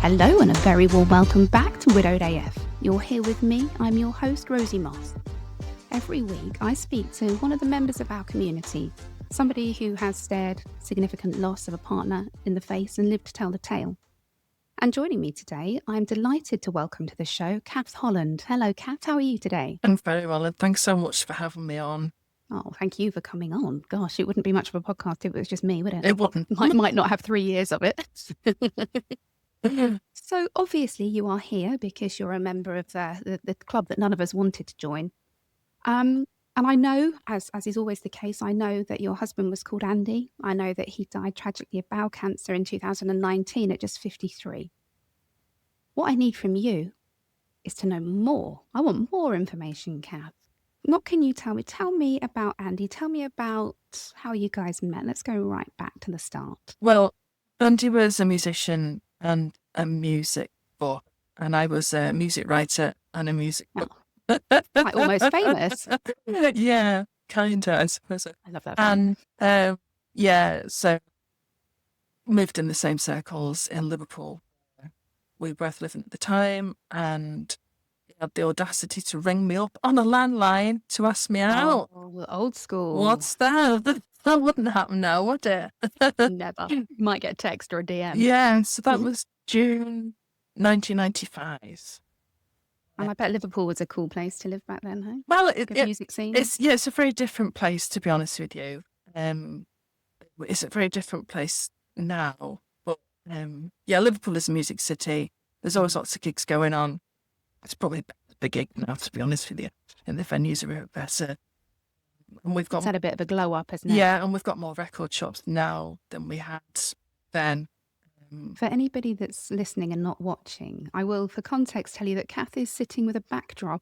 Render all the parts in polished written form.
Hello and a very warm welcome back to Widowed AF. You're here with me, I'm your host Rosie Moss. Every week I speak to one of the members of our community, somebody who has stared significant loss of a partner in the face and lived to tell the tale. And joining me today, I'm delighted to welcome to the show Cath Holland. Hello Cath, how are you today? I'm very well, and thanks so much for having me on. Oh, thank you for coming on. Gosh, it wouldn't be much of a podcast if it was just me, would it? It wouldn't. Might not have 3 years of it. So obviously you are here because you're a member of the club that none of us wanted to join. And I know, as is always the case, I know that your husband was called Andy. I know that he died tragically of bowel cancer in 2019 at just 53. What I need from you is to know more. I want more information, Cath. What can you tell me? Tell me about Andy. Tell me about how you guys met. Let's go right back to the start. Well, Andy was a musician and a music book, and I was a music writer and a music book. Like almost famous. Yeah, kind of, I suppose. I love that. And so moved in the same circles in Liverpool. We were both living at the time, and he had the audacity to ring me up on a landline to ask me out. Oh, old school. What's that? That wouldn't happen now, would it? Never. You might get a text or a DM. Yeah, so that was June 1995. And I bet Liverpool was a cool place to live back then, hey? Well, Good music scene. it's a very different place, to be honest with you. It's a very different place now. But Liverpool is a music city. There's always lots of gigs going on. It's probably a big gig now, to be honest with you. And the venues are a bit better. And we've got It's had a bit of a glow up, hasn't it? Yeah, and we've got more record shops now than we had then. For anybody that's listening and not watching, I will, for context, tell you that Cath is sitting with a backdrop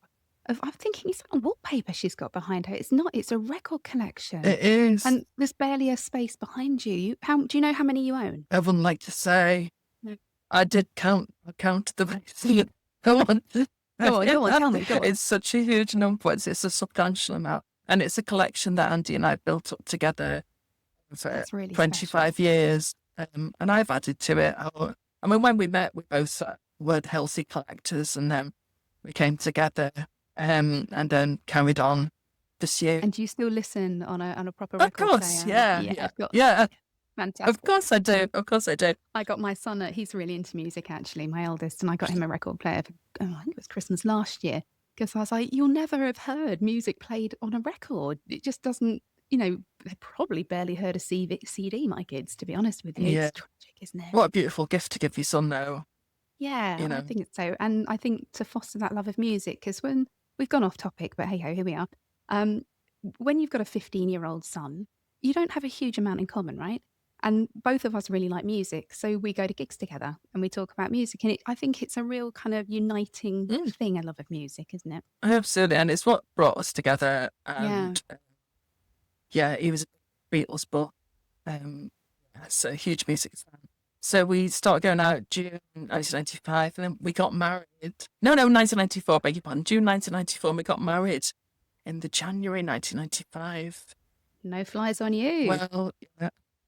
of, I'm thinking, is that a wallpaper she's got behind her? It's not, it's a record collection. It is. And there's barely a space behind you. Do you know how many you own? I wouldn't like to say. No. I did count. I counted the Go on. Go on, tell me. Go on. It's such a huge number. It's a substantial amount. And it's a collection that Andy and I built up together for really 25 special. years. And I've added to it. I mean, when we met, we both were healthy collectors, and then we came together and then carried on this year. And do you still listen on a proper Of record course, player? yeah. Fantastic. Of course I do. I got my son, he's really into music actually, my eldest, and I got him a record player for, I think it was Christmas last year, because I was like, you'll never have heard music played on a record. It just doesn't, they probably barely heard a CD, my kids, to be honest with you. Yeah. It's tragic, isn't it? What a beautiful gift to give your son, though. Yeah, I think so. And I think to foster that love of music, because when we've gone off topic, but hey ho, here we are. When you've got a 15-year-old son, you don't have a huge amount in common, right? And both of us really like music, so we go to gigs together and we talk about music. And I think it's a real kind of uniting thing, a love of music, isn't it? Absolutely, and it's what brought us together. And he was a Beatles buff, so a huge music fan. So we started going out June 1995, and then we got married. No, 1994, beg your pardon. June 1994, and we got married in the January 1995. No flies on you. Well,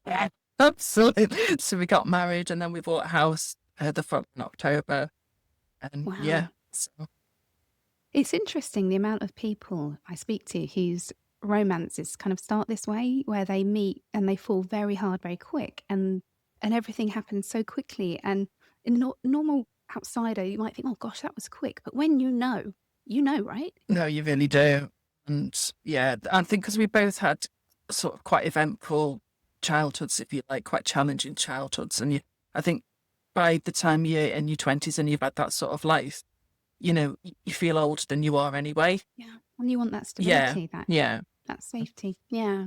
yeah, absolutely. So we got married, and then we bought a house the following October. And Wow. so It's interesting the amount of people I speak to whose romances kind of start this way, where they meet and they fall very hard, very quick, and everything happens so quickly. And in a normal outsider, you might think, oh gosh, that was quick. But when you know, right? no, you really do. And I think because we both had sort of quite eventful childhoods, if you like, quite challenging childhoods. And I think by the time you're in your 20s and you've had that sort of life, you feel older than you are anyway. Yeah. And you want that stability, that safety. Yeah.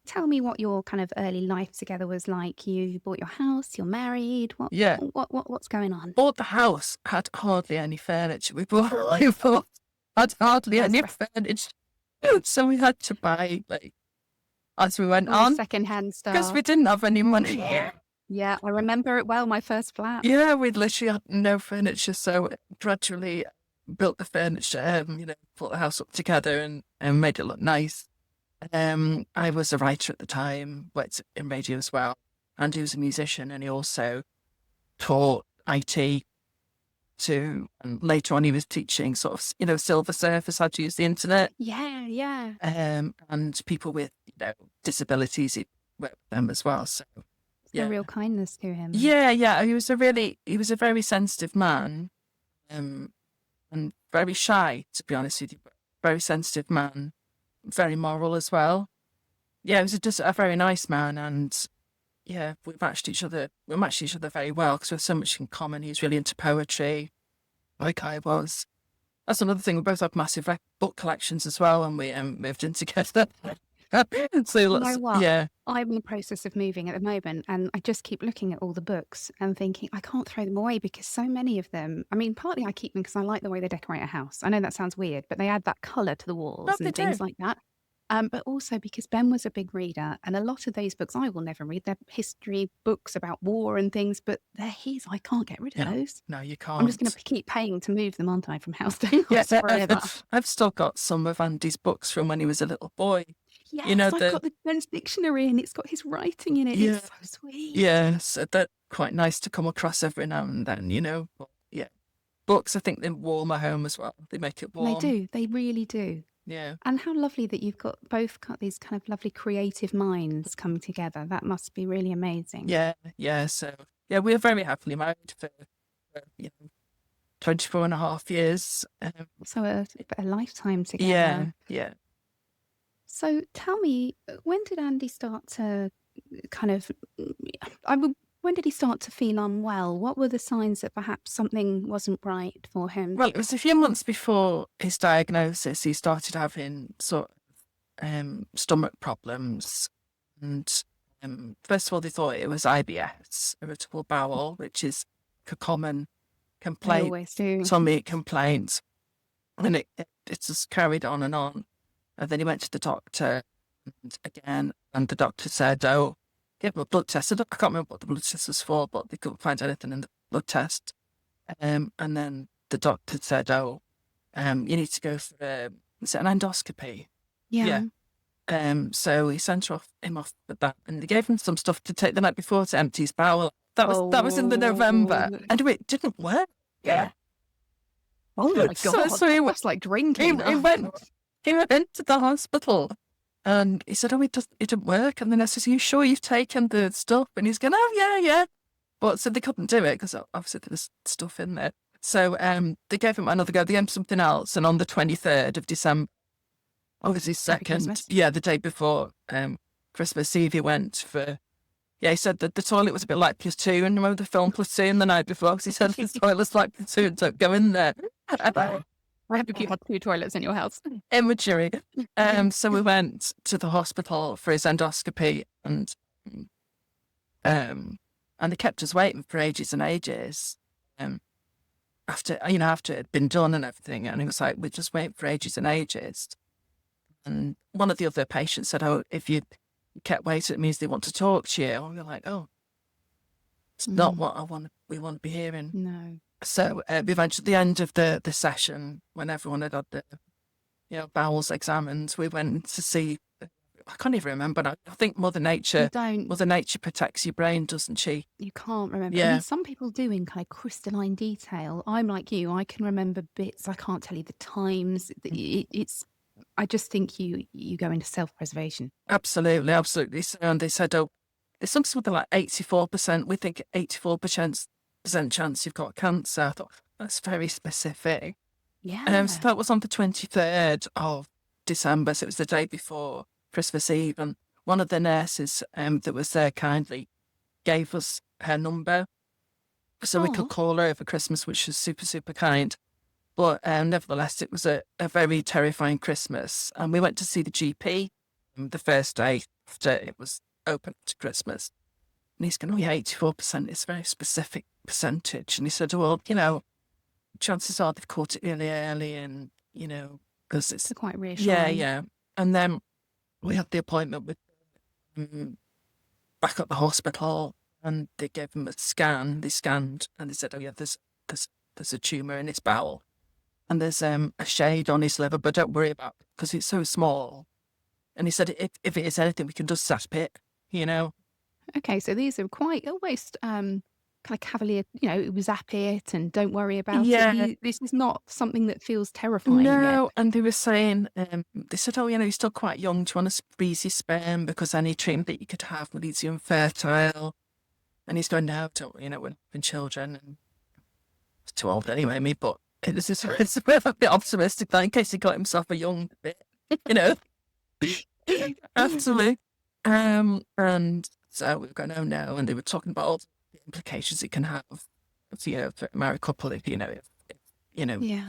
Tell me what your kind of early life together was like. You bought your house, you're married. What's going on? Bought the house, had hardly any furniture. We had hardly any furniture. So we had to buy, as we went on. Secondhand stuff. Because we didn't have any money. Yeah, I remember it well, my first flat. Yeah, we'd literally had no furniture, so gradually built the furniture, put the house up together and made it look nice. I was a writer at the time, worked in radio as well, and he was a musician, and he also taught IT to, and later on he was teaching sort of, silver surfers how to use the internet. Yeah. And people with, disabilities, he worked with them as well. So, A real kindness to him. Yeah. He was a very sensitive man, and very shy, to be honest with you. Very sensitive man, very moral as well. Yeah, he was just a very nice man, and yeah, we matched each other very well because we have so much in common. He was really into poetry, like I was. That's another thing. We both have massive book collections as well, and we moved in together. So You know what? yeah, I'm in the process of moving at the moment, and I just keep looking at all the books and thinking I can't throw them away because so many of them. I mean, partly I keep them because I like the way they decorate a house. I know that sounds weird, but they add that colour to the walls they and things do. like that. But also because Ben was a big reader, and a lot of those books I will never read. They're history books about war and things, but they're his. I can't get rid of those. No, you can't. I'm just going to keep paying to move them, aren't I, from house to house forever. I've still got some of Andy's books from when he was a little boy. Yes, I've got the French dictionary and it's got his writing in it. Yeah. It's so sweet. Yeah, so they're quite nice to come across every now and then, But, yeah. Books, I think they warm a home as well. They make it warm. They do. They really do. Yeah. And how lovely that you've both got these kind of lovely creative minds coming together. That must be really amazing. Yeah. So, yeah, we're very happily married for 24 and a half years. So a lifetime together. Yeah. So tell me, when did Andy start to when did he start to feel unwell? What were the signs that perhaps something wasn't right for him? Well, it was a few months before his diagnosis. He started having sort of stomach problems. And first of all, they thought it was IBS, irritable bowel, which is a common complaint. They always do. Tummy complaints. And it just carried on. And then he went to the doctor and the doctor said, "Oh, give him a blood test." I can't remember what the blood test was for, but they couldn't find anything in the blood test. And then the doctor said, "Oh, you need to go for an endoscopy." Yeah. So he sent him off with that, and they gave him some stuff to take the night before to empty his bowel. That was in the November, and it didn't work. Yeah. Oh my God! So he was like drinking. He went to the hospital and he said, "Oh, it didn't work." And the nurse says, "Are you sure you've taken the stuff?" And he's going, "Oh, yeah. But so they couldn't do it because obviously there was stuff in there. So they gave him another go. They gave him something else. And on the 23rd of December, obviously the day before Christmas Eve, he went for, he said that the toilet was a bit like Platoon. Remember the film Platoon the night before? Because he said the toilet's like Platoon, don't go in there. I hope you had 2 toilets in your house. Imagery. So we went to the hospital for his endoscopy, and they kept us waiting for ages and ages. After it had been done and everything, and he was like, "We're just waiting for ages and ages." And one of the other patients said, "Oh, if you kept waiting, it means they want to talk to you." And we were like, "Oh, it's not what we want to be hearing." No. So eventually, at the end of the session, when everyone had the bowels examined, we went to see. I can't even remember now. I think Mother Nature protects your brain, doesn't she? You can't remember. Yeah. I mean, some people do in kind of crystalline detail. I'm like you. I can remember bits. I can't tell you the times. I just think you go into self-preservation. Absolutely. So, and they said, "Oh, there's something with like 84%. We think 84% chance you've got cancer." I thought, that's very specific. Yeah. So that was on the 23rd of December. So it was the day before Christmas Eve. And one of the nurses that was there kindly gave us her number so we could call her over Christmas, which was super, super kind. But nevertheless, it was a very terrifying Christmas. And we went to see the GP the first day after it was open to Christmas. And he's going, "Oh, yeah, 84%. It's a very specific percentage." And he said, "Well, chances are they've caught it really early, and, because it's quite reassuring. Yeah. And then we had the appointment with back at the hospital, and they gave him a scan. They scanned, and they said, "Oh, yeah, there's a tumour in his bowel, and there's a shade on his liver, but don't worry about it because it's so small." And he said, if it is anything, we can just zap it, Okay, so these are quite almost kind of cavalier, zap it and don't worry about Yeah. it. This is not something that feels terrifying yet. No, and they were saying, they said, oh, you're still quite young. Do you want to freeze your sperm? Because any treatment that you could have would leave you infertile. And he's going, no, don't, we're not having children. And it's too old anyway, me, but it's a bit optimistic, in case he got himself a young bit, Absolutely. And so we were going, oh no, and they were talking about all the implications it can have, for a married couple if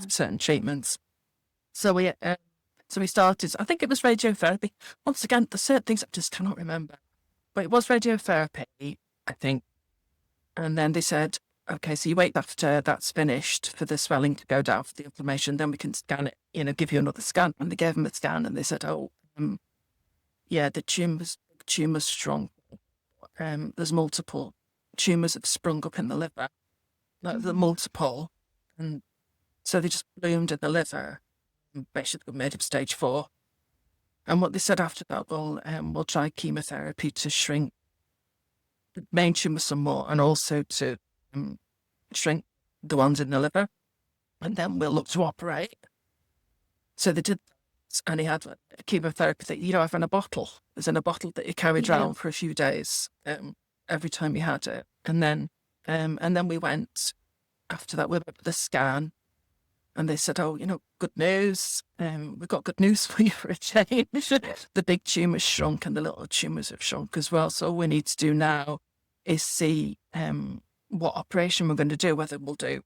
certain treatments. So we started. I think it was radiotherapy. Once again, there's certain things I just cannot remember, but it was radiotherapy, I think. And then they said, okay, so you wait after that's finished for the swelling to go down, for the inflammation, then we can scan it, give you another scan. And they gave him a scan and they said, oh, the tumour's strong. There's multiple tumours have sprung up in the liver, like the multiple. And so they just bloomed in the liver and basically made him stage 4. And what they said after that, we'll try chemotherapy to shrink the main tumour some more and also to shrink the ones in the liver. And then we'll look to operate. So they did that, and he had a chemotherapy that you have in a bottle. It's in a bottle that you carried around for a few days every time you had it. And then we went, after that, we went for the scan. And they said, oh, good news. We've got good news for you for a change. The big tumours shrunk and the little tumours have shrunk as well. So all we need to do now is see what operation we're going to do, whether we'll do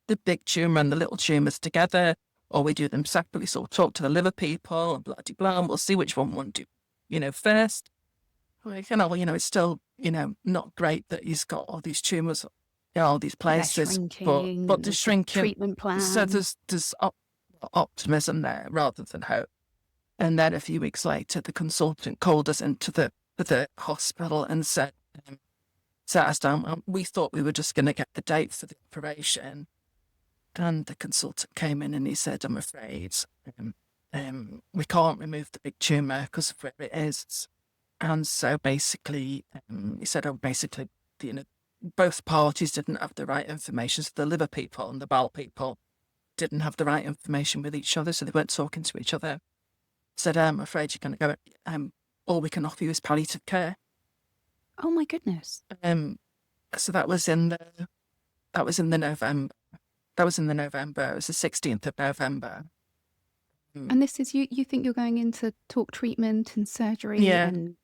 the big tumour and the little tumours together or we do them separately. So we'll talk to the liver people and blah, blah, blah, and we'll see which one we want to do, first. It's still, not great that he's got all these tumours, all these places, but the shrinking treatment plan. So there's optimism there rather than hope. And then a few weeks later, the consultant called us into the hospital and sat us down. We thought we were just going to get the date for the operation. And the consultant came in and he said, I'm afraid we can't remove the big tumour because of where it is. And so basically, he said, both parties didn't have the right information. So the liver people and the bowel people didn't have the right information with each other, so they weren't talking to each other. Said, I'm afraid you're going to go, all we can offer you is palliative care. Oh my goodness. So that was in the November. It was the 16th of November. And this is, you think you're going into talk treatment and surgery and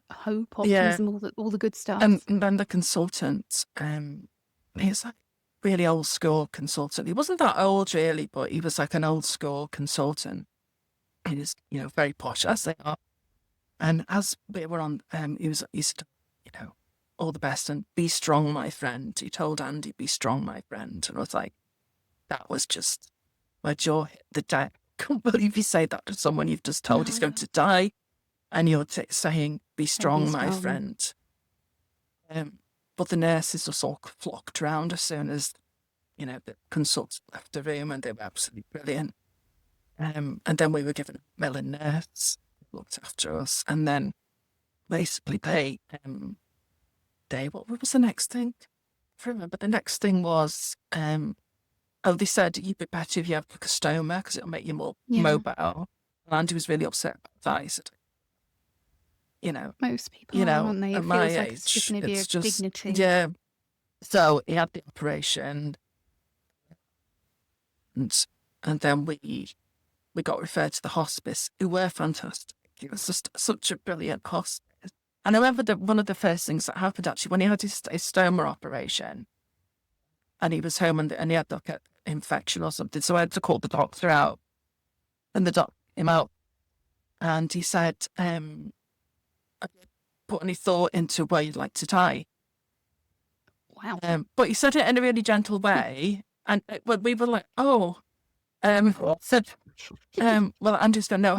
hope, optimism, all the good stuff. And then the consultant, he's like really old school consultant. He wasn't that old really, but he was like an old school consultant. He was, very posh as they are. And as we were on, he said, all the best and be strong, my friend. He told Andy, be strong, my friend. And I was like, that was just, my jaw hit the deck. I can't believe you say that to someone you've just told he's going to die. And you're saying, be strong, my friend. But the nurses just all flocked around as soon as, the consultant left the room, and they were absolutely brilliant. And then we were given a Mellon nurse who looked after us. And then basically what was the next thing? I remember the next thing was, they said you'd be better if you have like a stoma because it'll make you more mobile. And Andy was really upset about that. He said, most people are, aren't they? It at feels my like age, it's stripping of your dignity. Yeah. So he had the operation, and then we got referred to the hospice, who were fantastic. It was just such a brilliant hospice. And I remember one of the first things that happened actually when he had his stoma operation, and he was home and he had like an infection or something. So I had to call the doctor out, and the doctor came out, and he said, put any thought into where you'd like to die. Wow. But he said it in a really gentle way. And we were like, said, well, Andrew's going, no,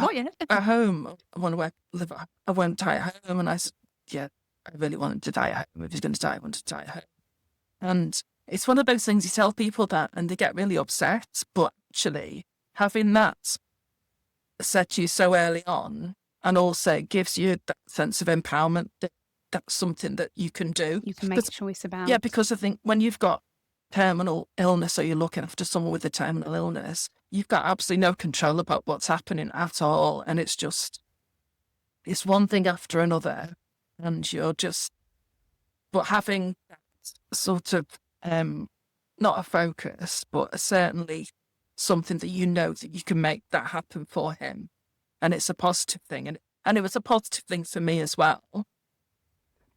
at home, I want to live, I won't die at home. And I said, yeah, I really wanted to die at home. If he's going to die, I want to die at home. And it's one of those things you tell people that and they get really upset. But actually, having that said to you so early on, and also gives you that sense of empowerment that that's something that you can do. You can make a choice about. Yeah, because I think when you've got terminal illness, or you're looking after someone with a terminal illness, you've got absolutely no control about what's happening at all. And it's one thing after another. And but having that sort of, not a focus, but certainly something that you know that you can make that happen for him. And it's a positive thing. And it was a positive thing for me as well.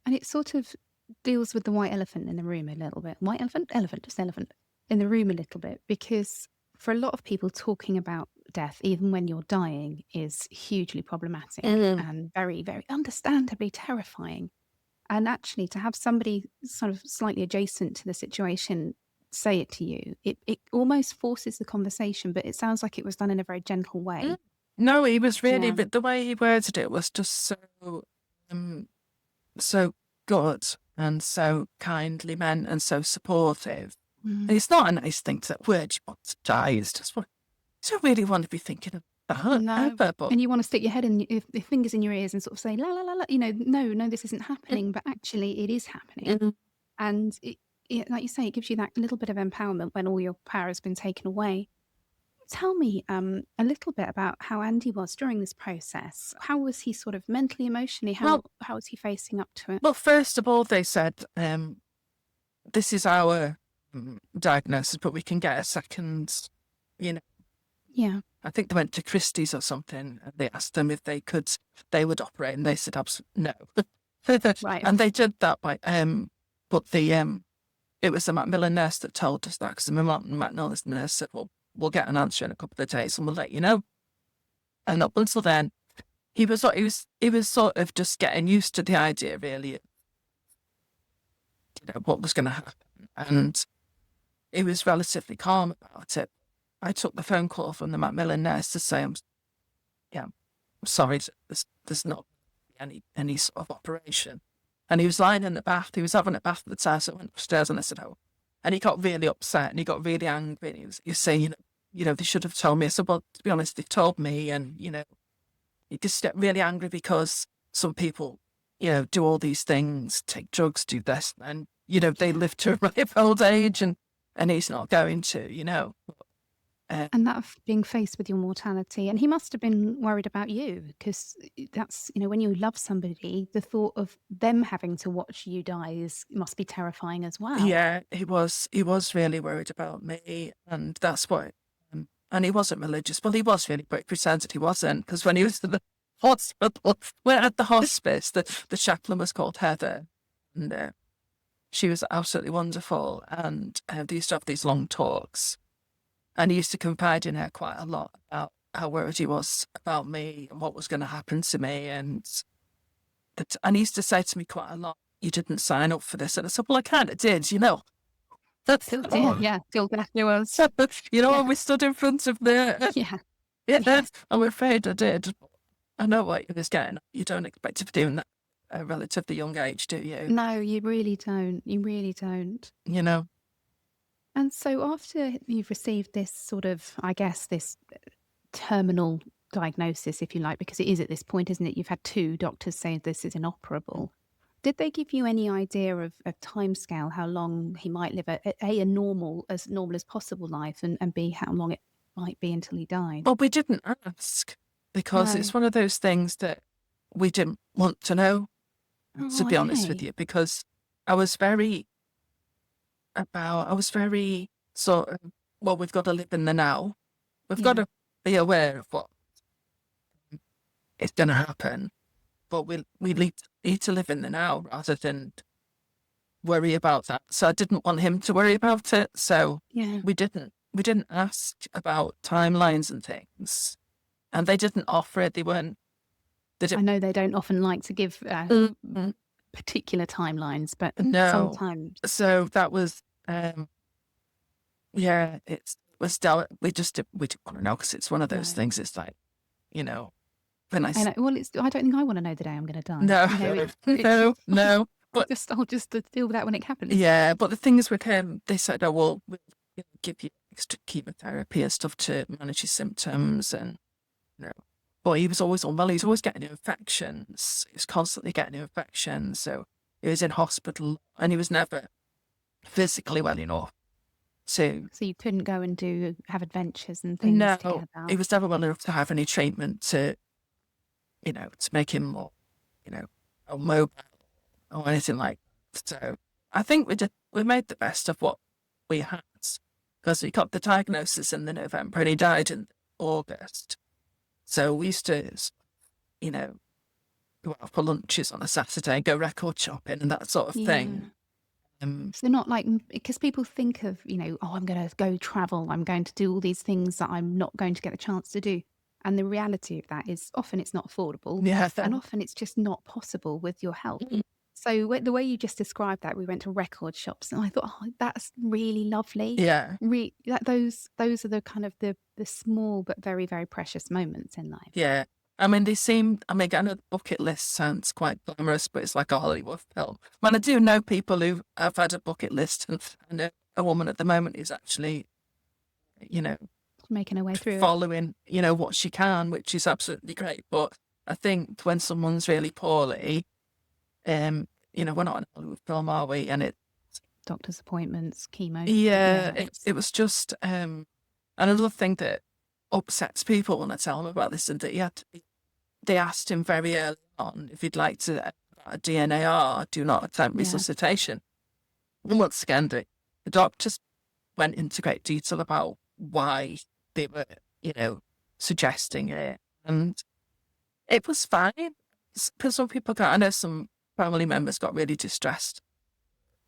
And it sort of deals with the white elephant in the room a little bit. White elephant? Elephant, just elephant. In the room a little bit, because for a lot of people, talking about death, even when you're dying, is hugely problematic and very, very understandably terrifying. And actually, to have somebody sort of slightly adjacent to the situation say it to you, it almost forces the conversation, but it sounds like it was done in a very gentle way. No, he was really, but the way he worded it was just so good and so kindly meant and so supportive. And it's not a nice thing to that word you want to die. It's just what you don't really want to be thinking of that ever. But... And you want to stick your head in your fingers in your ears and sort of say, la, la, la, la, no, this isn't happening. But actually it is happening. And it, like you say, it gives you that little bit of empowerment when all your power has been taken away. Tell me a little bit about how Andy was during this process. How was he sort of mentally, emotionally? How was he facing up to it? Well, first of all, they said, this is our diagnosis, but we can get a second, Yeah. I think they went to Christie's or something, and they asked them if they would operate, and they said absolutely no. Right. And they did that but it was the Macmillan nurse that told us that, because the Macmillan nurse said, well, we'll get an answer in a couple of days and we'll let you know. And up until then, he was sort of just getting used to the idea, really, of what was going to happen. And he was relatively calm about it. I took the phone call from the Macmillan nurse to say, I'm sorry, there's not any sort of operation. And he was lying in the bath. He was having a bath at the time, so I went upstairs and I said, oh. And he got really upset and he got really angry. And he was saying, they should have told me. I said, well, to be honest, they told me. And, he just get really angry because some people, do all these things, take drugs, do this. And, they live to a ripe old age and he's not going to, And that of being faced with your mortality. And he must have been worried about you, because that's, when you love somebody, the thought of them having to watch you die must be terrifying as well. Yeah, he was really worried about me. And that's what, and he wasn't religious. Well, he was really, but he pretended he wasn't, because when he was in the hospital, we're at the hospice, the chaplain was called Heather. And she was absolutely wonderful. And they used to have these long talks. And he used to confide in her quite a lot about how worried he was about me and what was going to happen to me. And he used to say to me quite a lot, you didn't sign up for this. And I said, well, I kind of did, That's still did, yeah. Still definitely was. When we stood in front of the... Yeah, I'm afraid I did. I know what he was getting. You don't expect to be doing that at a relatively young age, do you? No, you really don't. You really don't. And so after you've received this sort of, I guess, this terminal diagnosis, if you like, because it is at this point, isn't it? You've had 2 doctors say this is inoperable. Did they give you any idea of timescale, how long he might live a normal as possible life, and B, how long it might be until he died? Well, we didn't ask, because it's one of those things that we didn't want to know, to be honest with you, because I was very sort of, well, we've got to live in the now. We've got to be aware of what is going to happen, but we need to live in the now rather than worry about that. So I didn't want him to worry about it. So we didn't ask about timelines and things, and they didn't offer it. I know they don't often like to give particular timelines, but sometimes. So that was, it was we didn't want to know, because it's one of those things. It's like, when I don't think I want to know the day I'm going to die. No. But I'll just deal with that when it happens. Yeah, but the things with him, they said, oh, well, we'll give you extra chemotherapy and stuff to manage your symptoms, and but he was always unwell. He was always getting infections. He was constantly getting infections. So he was in hospital, and he was never physically well enough to. So you couldn't go and have adventures and things No, together. he was never well enough to have any treatment to make him more, mobile or anything like that. So I think we made the best of what we had, because he got the diagnosis in the November and he died in August. So we used to, go out for lunches on a Saturday, go record shopping and that sort of thing. So not like, because people think of, I'm going to go travel, I'm going to do all these things that I'm not going to get a chance to do. And the reality of that is often it's not affordable. Yeah. And often it's just not possible with your health. So the way you just described that, we went to record shops and I thought, oh, that's really lovely. Yeah. Those are the kind of the small but very, very precious moments in life. Yeah. I mean, I know the bucket list sounds quite glamorous, but it's like a Hollywood film. I do know people who have had a bucket list, and I know a woman at the moment who's actually, making her way through following, what she can, which is absolutely great. But I think when someone's really poorly, we're not in a Hollywood film, are we? And it's doctor's appointments, chemo. Yeah, it was just another thing that upsets people when I tell them about this, and that they asked him very early on if he'd like to a DNAR, do not attempt resuscitation. And once again, the doctors went into great detail about why they were, suggesting it, and it was fine. Because some people I know some family members got really distressed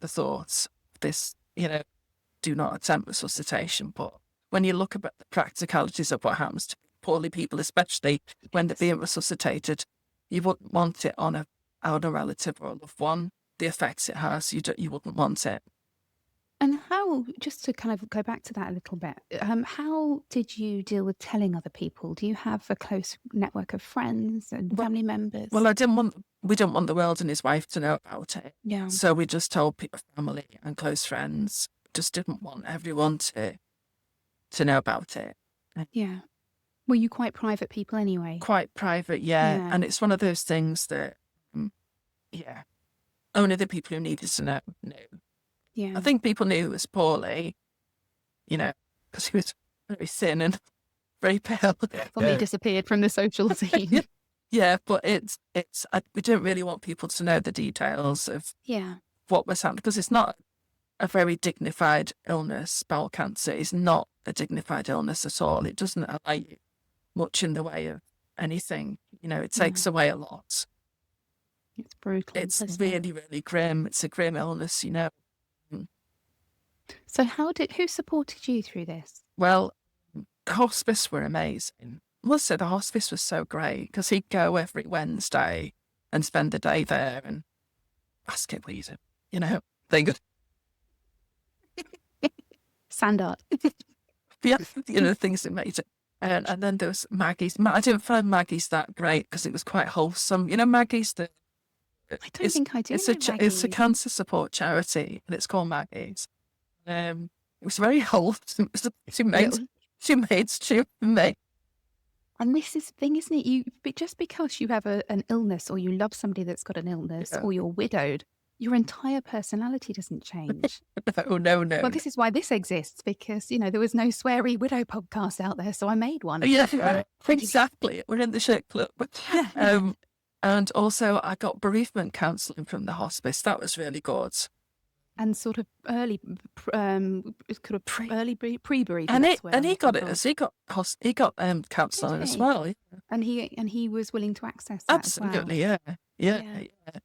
the thoughts of this, do not attempt resuscitation. But when you look at the practicalities of what happens to poorly people, especially when they're being resuscitated, you wouldn't want it on a relative or a loved one. The effects it has, you wouldn't want it. And how, just to kind of go back to that a little bit, how did you deal with telling other people? Do you have a close network of friends and family members? Well, we didn't want the world and his wife to know about it. Yeah. So we just told people, family and close friends. Just didn't want everyone to know about it. Yeah. Were you quite private people anyway? Quite private, yeah. And it's one of those things that, only the people who needed to know knew. Yeah. I think people knew he was poorly, because he was very thin and very pale. Suddenly disappeared from the social scene. Yeah, but we don't really want people to know the details of what was happening, because it's not a very dignified illness. Bowel cancer is not a dignified illness at all. It doesn't allow you much in the way of anything. It takes away a lot. It's brutal. It's really, really grim. It's a grim illness, So who supported you through this? Well, hospice were amazing. I must say the hospice was so great, because he'd go every Wednesday and spend the day there and ask it please, they good. Sand art. Yeah, things that made it. And then there was Maggie's. I didn't find Maggie's that great because it was quite wholesome. Maggie's I don't think I do. It's a cancer support charity, and it's called Maggie's. It was very wholesome. She made stew for me. And this is the thing, isn't it? Just because you have an illness, or you love somebody that's got an illness, or you're widowed, your entire personality doesn't change. No. Well, this is why this exists, because, there was no sweary widow podcast out there, so I made one. Yeah, exactly. We're in the shit club. And also I got bereavement counselling from the hospice. That was really good. And sort of early, pre-bereavement. And he got it as he got counselling as well. Yeah. And he was willing to access that. Absolutely, as well. Yeah.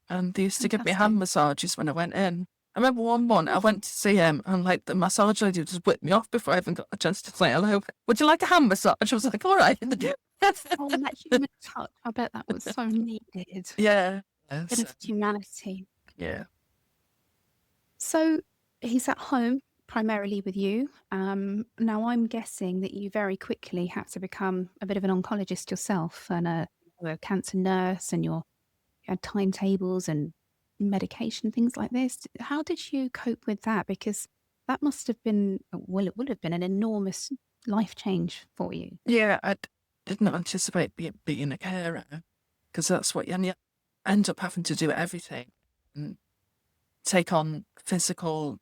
And they used to give me hand massages when I went in. I remember one I went to see him, and like the massage lady just whipped me off before I even got a chance to say hello. Would you like a hand massage? I was like, all right. Oh, that human touch. I bet that was so needed. Yeah. A bit of humanity. Yeah. So he's at home primarily with you. Now I'm guessing that you very quickly had to become a bit of an oncologist yourself, and a cancer nurse, and you had timetables and medication, things like this. How did you cope with that? Because that must have been, it would have been an enormous life change for you. Yeah, didn't anticipate being a carer, because that's what you end up having to do everything and take on physical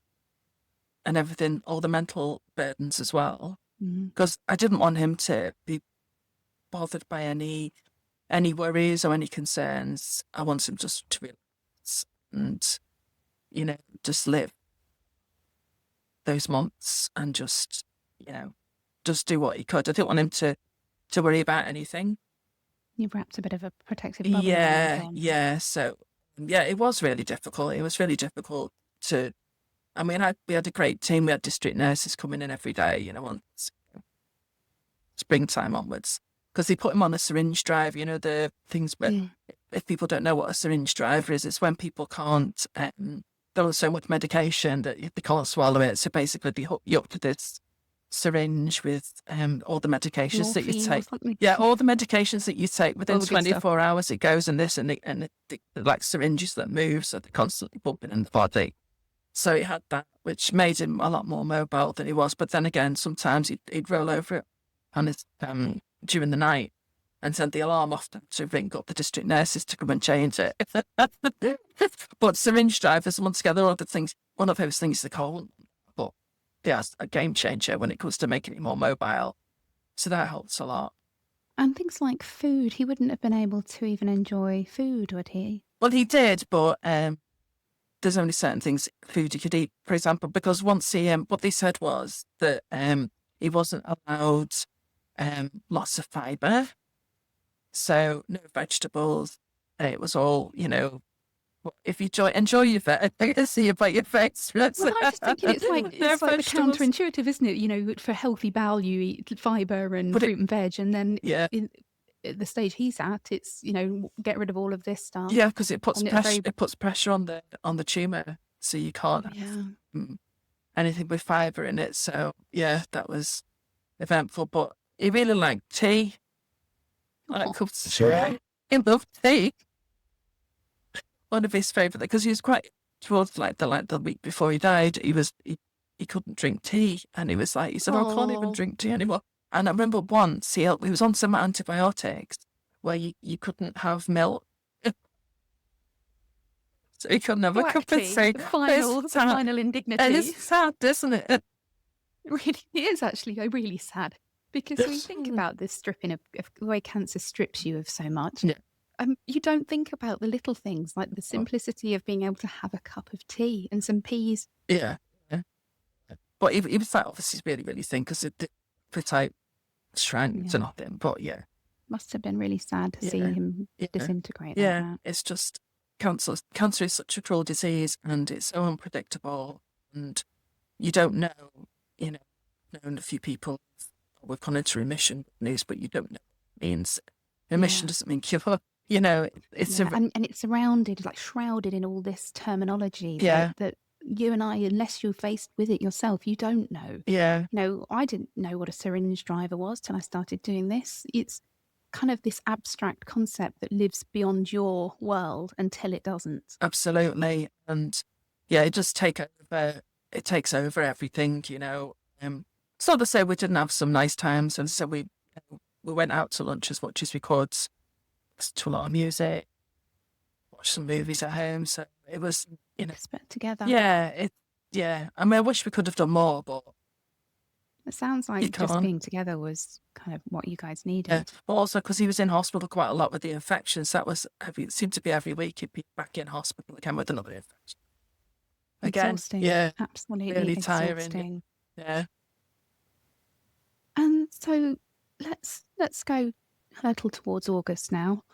and everything, all the mental burdens as well. Because I didn't want him to be bothered by any worries or any concerns. I want him just to relax and, just live those months and just do what he could. I didn't want him to worry about anything. You wrapped a bit of a protective bubble around him. Yeah. So, it was really difficult. It was really difficult to. I mean, we had a great team. We had district nurses coming in every day, on springtime onwards, because they put him on a syringe drive. The things where, if people don't know what a syringe driver is, it's when people can't. There's so much medication that they can't swallow it. So basically, they hook you up to this syringe with all the medications that you take. Yeah, all the medications that you take within 24 hours. It goes in this, and the like syringes that move, so they're constantly pumping in the body. So he had that, which made him a lot more mobile than he was. But then again, sometimes he'd roll over it on his during the night and send the alarm off to ring up the district nurses to come and change it. But syringe drivers, once again, one of those things is the cold. But yeah, a game changer when it comes to making him more mobile. So that helps a lot. And things like food, he wouldn't have been able to even enjoy food, would he? Well, he did, but there's only certain things, food you could eat, for example, because once what they said was that he wasn't allowed lots of fibre. So no vegetables. It was all, if you enjoy your veg, I can see about your face. Well, I'm just thinking it's like counterintuitive, isn't it? For healthy bowel, you eat fibre and fruit and veg, and then at the stage he's at, it's get rid of all of this stuff. Yeah, because it puts pressure. It puts pressure on the tumour, so you can't have anything with fibre in it. So yeah, that was eventful. But he really liked tea. He loved tea. One of his favourite, because he was quite towards the week before he died. He couldn't drink tea, and he said, I can't even drink tea anymore. And I remember once he was on some antibiotics where you couldn't have milk. So he couldn't have a cup of tea. The final indignity. And it's sad, isn't it? It really is actually really sad, because when you think about this stripping of the way cancer strips you of so much, you don't think about the little things like the simplicity of being able to have a cup of tea and some peas. Yeah. But he was obviously really, really thin, because the appetite shrank to nothing. But must have been really sad to see him disintegrate. Yeah, like that. It's just cancer. Cancer is such a cruel disease, and it's so unpredictable, and you don't know. Known a few people we've gone into remission news, but you don't know what it means. Remission doesn't mean cure. It's and it's shrouded in all this terminology that you and I, unless you're faced with it yourself, you don't know. Yeah. I didn't know what a syringe driver was till I started doing this. It's kind of this abstract concept that lives beyond your world until it doesn't. Absolutely. And it just takes over everything, So to say we didn't have some nice times, and so we went out to lunch as much as we could, listened to a lot of music, watched some movies at home. So it was, spent together. Yeah. I mean, I wish we could have done more, but it sounds like just being together was kind of what you guys needed. Yeah. But also because he was in hospital quite a lot with the infections, it seemed to be every week he'd be back in hospital again with another infection. Again, exhausting. Absolutely really exhausting. Tiring. Yeah. And so let's go a little towards August now.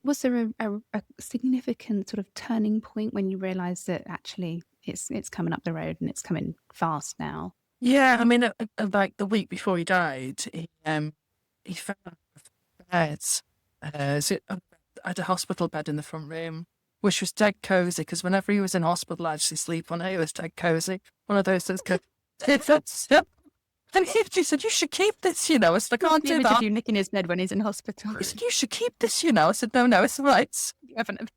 Was there a significant sort of turning point when you realised that actually it's coming up the road and it's coming fast now? Yeah, I mean, like the week before he died, he fell out of bed. I had a hospital bed in the front room, which was dead cosy, because whenever he was in hospital, I'd actually sleep on it. It was dead cosy. One of those things. And he said, "You should keep this, I said, "I can't do that." You nicking his bed when he's in hospital. He said, "You should keep this, I said, "No, it's all right." You haven't.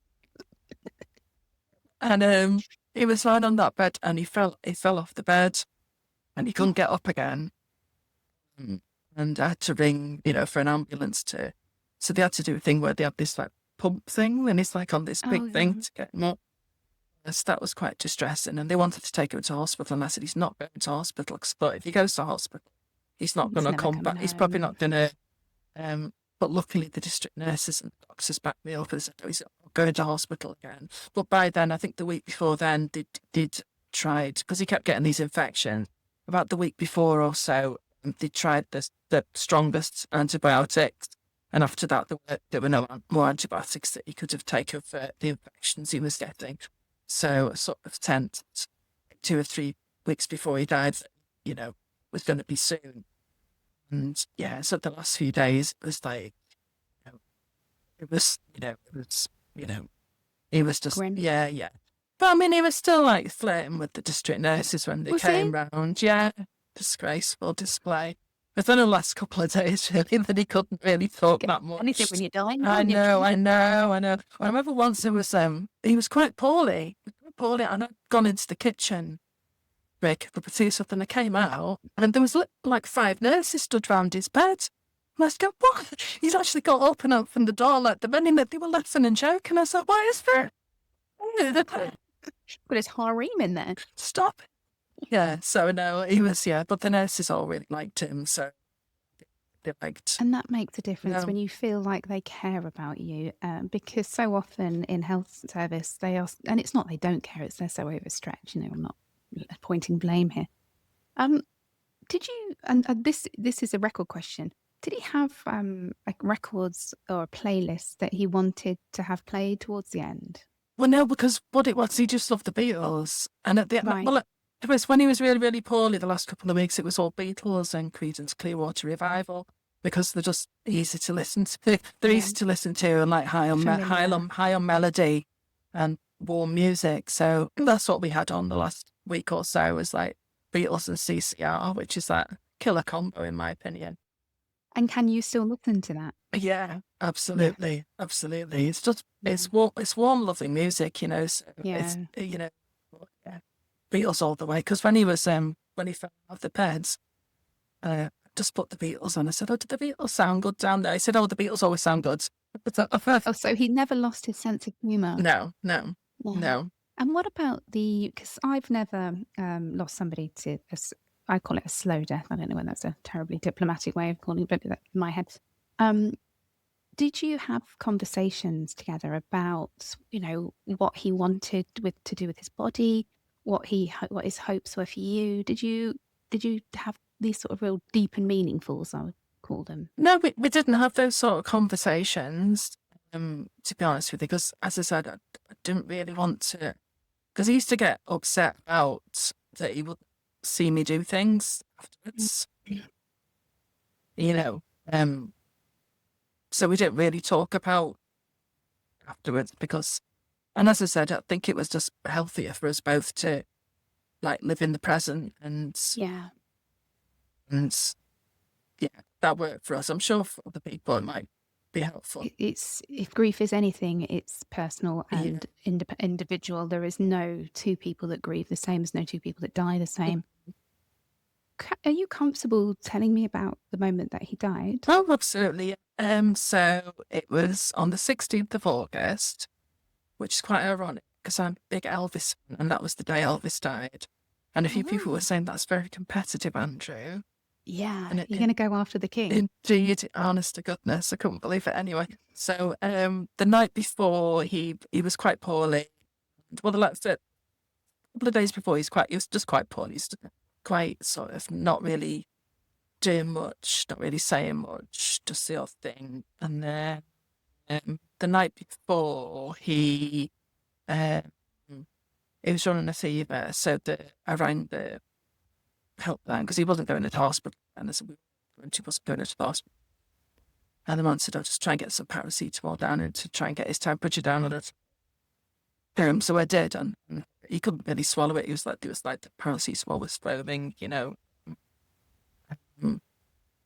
And he was lying on that bed, and he fell off the bed, and he couldn't get up again. and I had to ring, for an ambulance so they had to do a thing where they had this like pump thing, and it's like on this big thing to get him up. So that was quite distressing, and they wanted to take him to hospital, and I said he's not going to hospital, because I thought if he goes to hospital, he's not going to come back. He's probably not going to. But luckily, the district nurses and doctors backed me up and said, "No, he's not going to hospital again." But by then, I think the week before then, they'd tried, because he kept getting these infections. About the week before or so, they tried the strongest antibiotics, and after that, there were no more antibiotics that he could have taken for the infections he was getting. So I sort of sensed 2 or 3 weeks before he died, was going to be soon. And yeah, so the last few days, it was like, he was just, Grim. yeah. But I mean, he was still like flirting with the district nurses when they came round. Yeah, disgraceful display. But then the last couple of days, really, that he couldn't really talk that much. Anything when you're dying. I know. I remember once he was quite poorly, and I'd gone into the kitchen, break a cup of tea, something. I came out, and there was like 5 nurses stood round his bed. And I was going, what? He's actually got up and opened the door like the minute that they were laughing and joking. I said, why is there? But it's harem in there. Stop. Yeah, so no, he was, but the nurses all really liked him, so they liked. And that makes a difference when you feel like they care about you, because so often in health service, they are, and it's not they don't care, it's they're so overstretched, I'm not pointing blame here. Did you, and this is a record question, did he have like records or a playlist that he wanted to have played towards the end? Well, no, because what it was, he just loved the Beatles. And at the end, it was when he was really, really poorly the last couple of weeks, it was all Beatles and Creedence Clearwater Revival, because they're just easy to listen to. They're easy to listen to, and like high on melody and warm music. So that's what we had on the last week or so, was like Beatles and CCR, which is that killer combo in my opinion. And can you still listen to that? Yeah, absolutely. Absolutely. It's just, it's warm, loving music, so it's, Beatles all the way. Because when he fell off the beds, just put the Beatles on. I said, oh, did the Beatles sound good down there? He said, oh, the Beatles always sound good. So he never lost his sense of humour? No. And what about because I've never lost somebody to, I call it a slow death. I don't know whether that's a terribly diplomatic way of calling it, but in my head. Did you have conversations together about, what he wanted to do with his body, what his hopes were for you? Did you have these sort of real deep and meaningful, as I would call them? No, we didn't have those sort of conversations, to be honest with you, because as I said, I didn't really want to, because he used to get upset about that he would see me do things afterwards, so we didn't really talk about afterwards, because, and as I said, I think it was just healthier for us both to like live in the present, and that worked for us. I'm sure for other people it might be helpful. It's, if grief is anything, it's personal and individual. There is no 2 people that grieve the same. There's no 2 people that die the same. Are you comfortable telling me about the moment that he died? Oh, absolutely. So it was on the 16th of August, which is quite ironic because I'm a big Elvis fan, and that was the day Elvis died. And a few people were saying that's very competitive, Andrew. Yeah, you're going to go after the king. Indeed, honest to goodness, I couldn't believe it anyway. So the night before, he was quite poorly. Well, the couple of days before, he was just quite poorly. He's quite sort of not really doing much, not really saying much, just the odd thing. And then the night before, he was running a fever, so I rang the helpline because he wasn't going to the hospital, and I said he wasn't going to the hospital. And the man said, I'll just try and get some paracetamol down and to try and get his temperature down a little. So I did, and he couldn't really swallow it. It was like the paracetamol was foaming,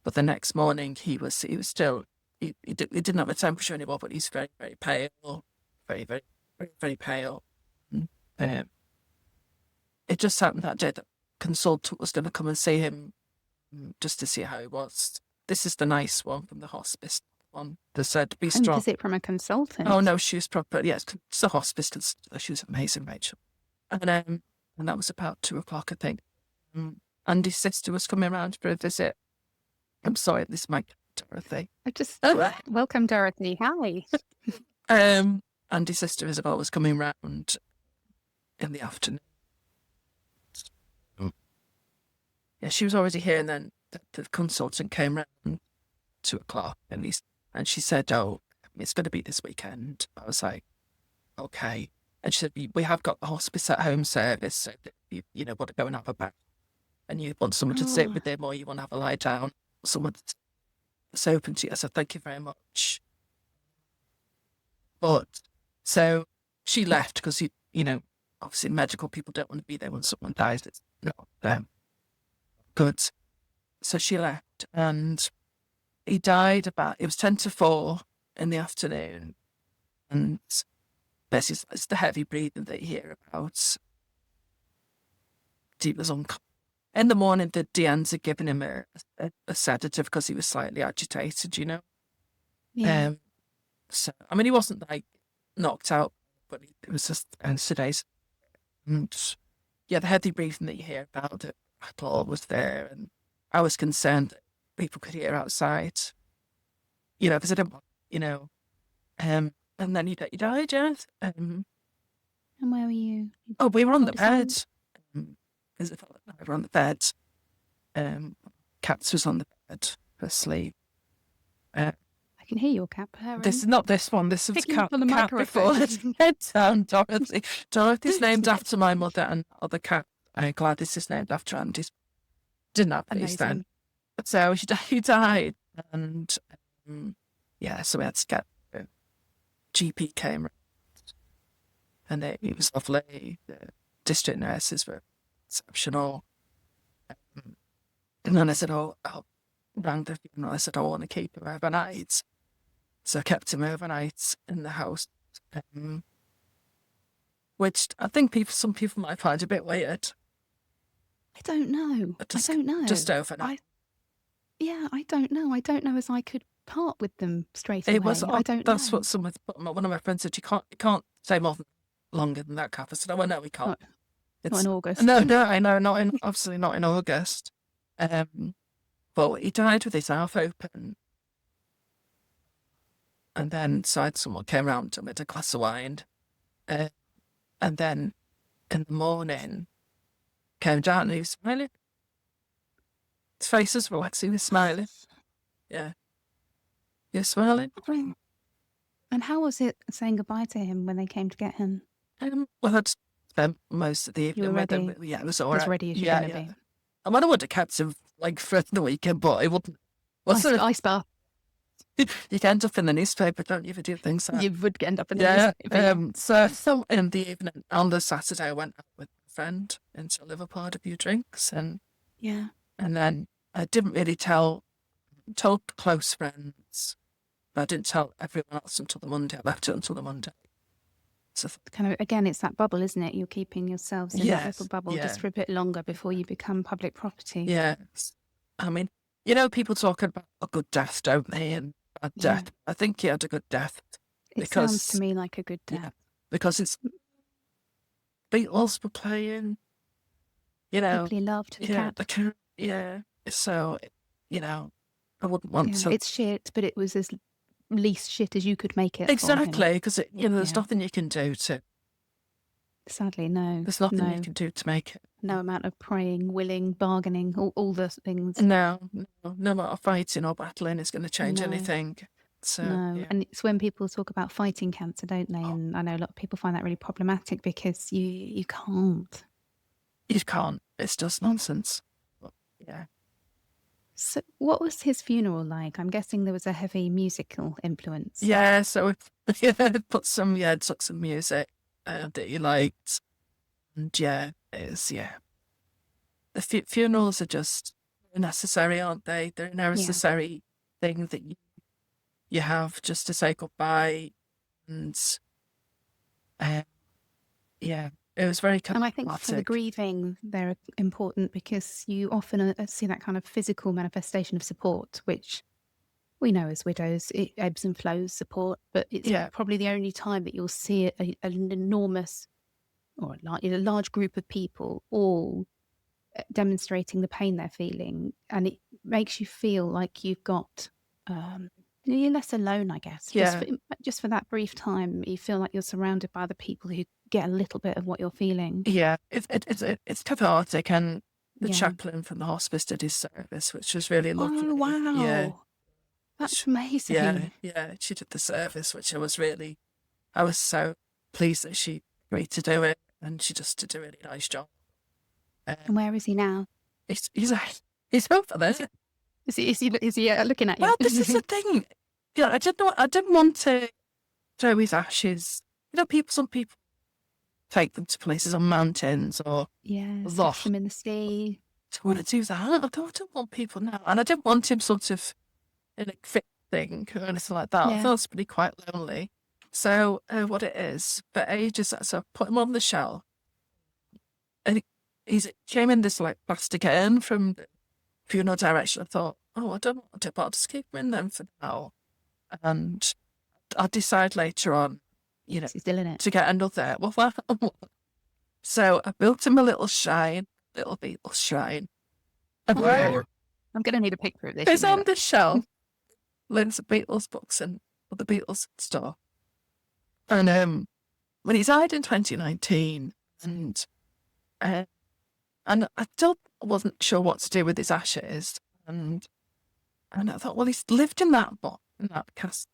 But the next morning he was still he didn't have a temperature anymore, but he's very, very pale, very, very, very, very pale. It just happened that day that consultant was going to come and see him just to see how he was. this is the nice one from the hospice one. They said, be Home strong. visit from a consultant. Oh, no, she was proper. Yes, it's the hospice. She was amazing, Rachel. And that was about 2:00, I think. Andy's sister was coming around for a visit. I'm sorry, this is my Dorothy. Welcome, Dorothy. Hi. Andy's sister Isabel was coming round in the afternoon. Yeah, she was already here, and then the consultant came round 2:00, and she said, "Oh, it's going to be this weekend." I was like, "Okay." And she said, "We have got the hospice at home service, so that you want to go and have a bath, and you want someone to sit with them, or you want to have a lie down, someone that's open to you." I said, "Thank you very much." But so she left because obviously medical people don't want to be there when someone dies. It's not good. So she left, and he died it was 3:50 in the afternoon, and it's the heavy breathing that you hear about. He was in the morning, the DNs had given him a sedative because he was slightly agitated, Yeah. So, I mean, he wasn't like knocked out, but it was just sedated. And yeah, the heavy breathing that you hear about, the rattle was there, and I was concerned that people could hear outside, because I didn't want, and then he died, yes. And where were you? Oh, we were on the bed. Hospice? Isabel and I were on the bed. Kat was on the bed asleep. I can hear your cat purring. This is not this one. This is Picking Cat up on the before. microphone. Head down, Dorothy. Dorothy's named after my mother, and other cat, Gladys, is named after Andy's. Didn't have these then. So he died, and so we had to get GP came around, and it was lovely. The district nurses were exceptional. And then I said, rang the funeral. I said, I want to keep him overnight. So I kept him overnight in the house, which I think some people might find a bit weird. I don't know. I don't know. Just overnight. I don't know. I don't know as I could part with them straight away. It was. I don't That's know. what one of my friends said. You can't stay longer than that, Kath. I said, "Oh, no, we can't." Not in August. No, I know, obviously not in August. But he died with his mouth open, and then someone came round and with a glass of wine, and then in the morning came down and he was smiling. His face was relaxed. He was smiling. Yeah, he was smiling. And how was it saying goodbye to him when they came to get him? Well, I'd spent most of the evening with him. Yeah, it was all right. As ready as you're going to be. I mean, I would have kept him for the weekend, but it wouldn't. Ice bath. You end up in the newspaper, don't you, if you do things like that? You would end up in the newspaper. So in the evening, on the Saturday, I went out with a friend into Liverpool, had a few drinks, and then I didn't really told close friends, but I didn't tell everyone else until the Monday. I left it until the Monday. So kind of, again, it's that bubble, isn't it? You're keeping yourselves in that little bubble just for a bit longer before you become public property. Yes. I mean, people talk about a good death, don't they? And bad death. I think he had a good death. It sounds to me like a good death. Yeah, because it's Beatles were playing, Deeply loved the cat. The cat. Yeah. So, I wouldn't want to. It's shit, but it was as least shit as you could make it. Exactly, because there's nothing you can do to. Sadly, no. There's nothing you can do to make it. No amount of praying, willing, bargaining, all the things. No amount of fighting or battling is going to change anything. So, and it's when people talk about fighting cancer, don't they? And I know a lot of people find that really problematic because you can't. You can't. It's just nonsense. But, yeah. So what was his funeral like? I'm guessing there was a heavy musical influence. Yeah, so we took some music that he liked. And the funerals are just necessary, aren't they? They're a necessary thing that you have just to say goodbye. And it was very And I think for the cathartic. grieving, they're important because you often see that kind of physical manifestation of support, which we know as widows, it ebbs and flows support, but it's Yeah, probably the only time that you'll see an enormous or a large group of people all demonstrating the pain they're feeling. And it makes you feel like you've got, you're less alone, I guess. yeah, Just for that brief time, you feel like you're surrounded by other people who get a little bit of what you're feeling. yeah. It's cathartic, and the Yeah. chaplain from the hospice did his service, which was really lovely. Oh, Yeah, wow. That's amazing. yeah. She did the service, which I was so pleased that she agreed to do it, and she just did a really nice job. And where is he now? He's he's over there. Is he looking at you? Well, this is the thing. Yeah, I didn't want to throw his ashes. Some people take them to places on mountains or Yeah, stuff loft. them in the sea. I want to do that. I don't want people now, and I didn't want him sort of in a fit thing or anything like that. I Yeah. thought it was pretty quite lonely. So what it is for ages, so I put him on the shelf, and he came in this like plastic urn from the funeral direction. I thought, oh, I don't want it, but I'll just keep him in them for now. And I'll decide later on, He's still in it. to get another. Well, so I built him a little Beatles shrine. And I'm going to need a picture of this. it's on the shelf. Loads of Beatles books and other Beatles stuff. And when he died in 2019, and I still wasn't sure what to do with his ashes, and I thought, well, he's lived in that cast,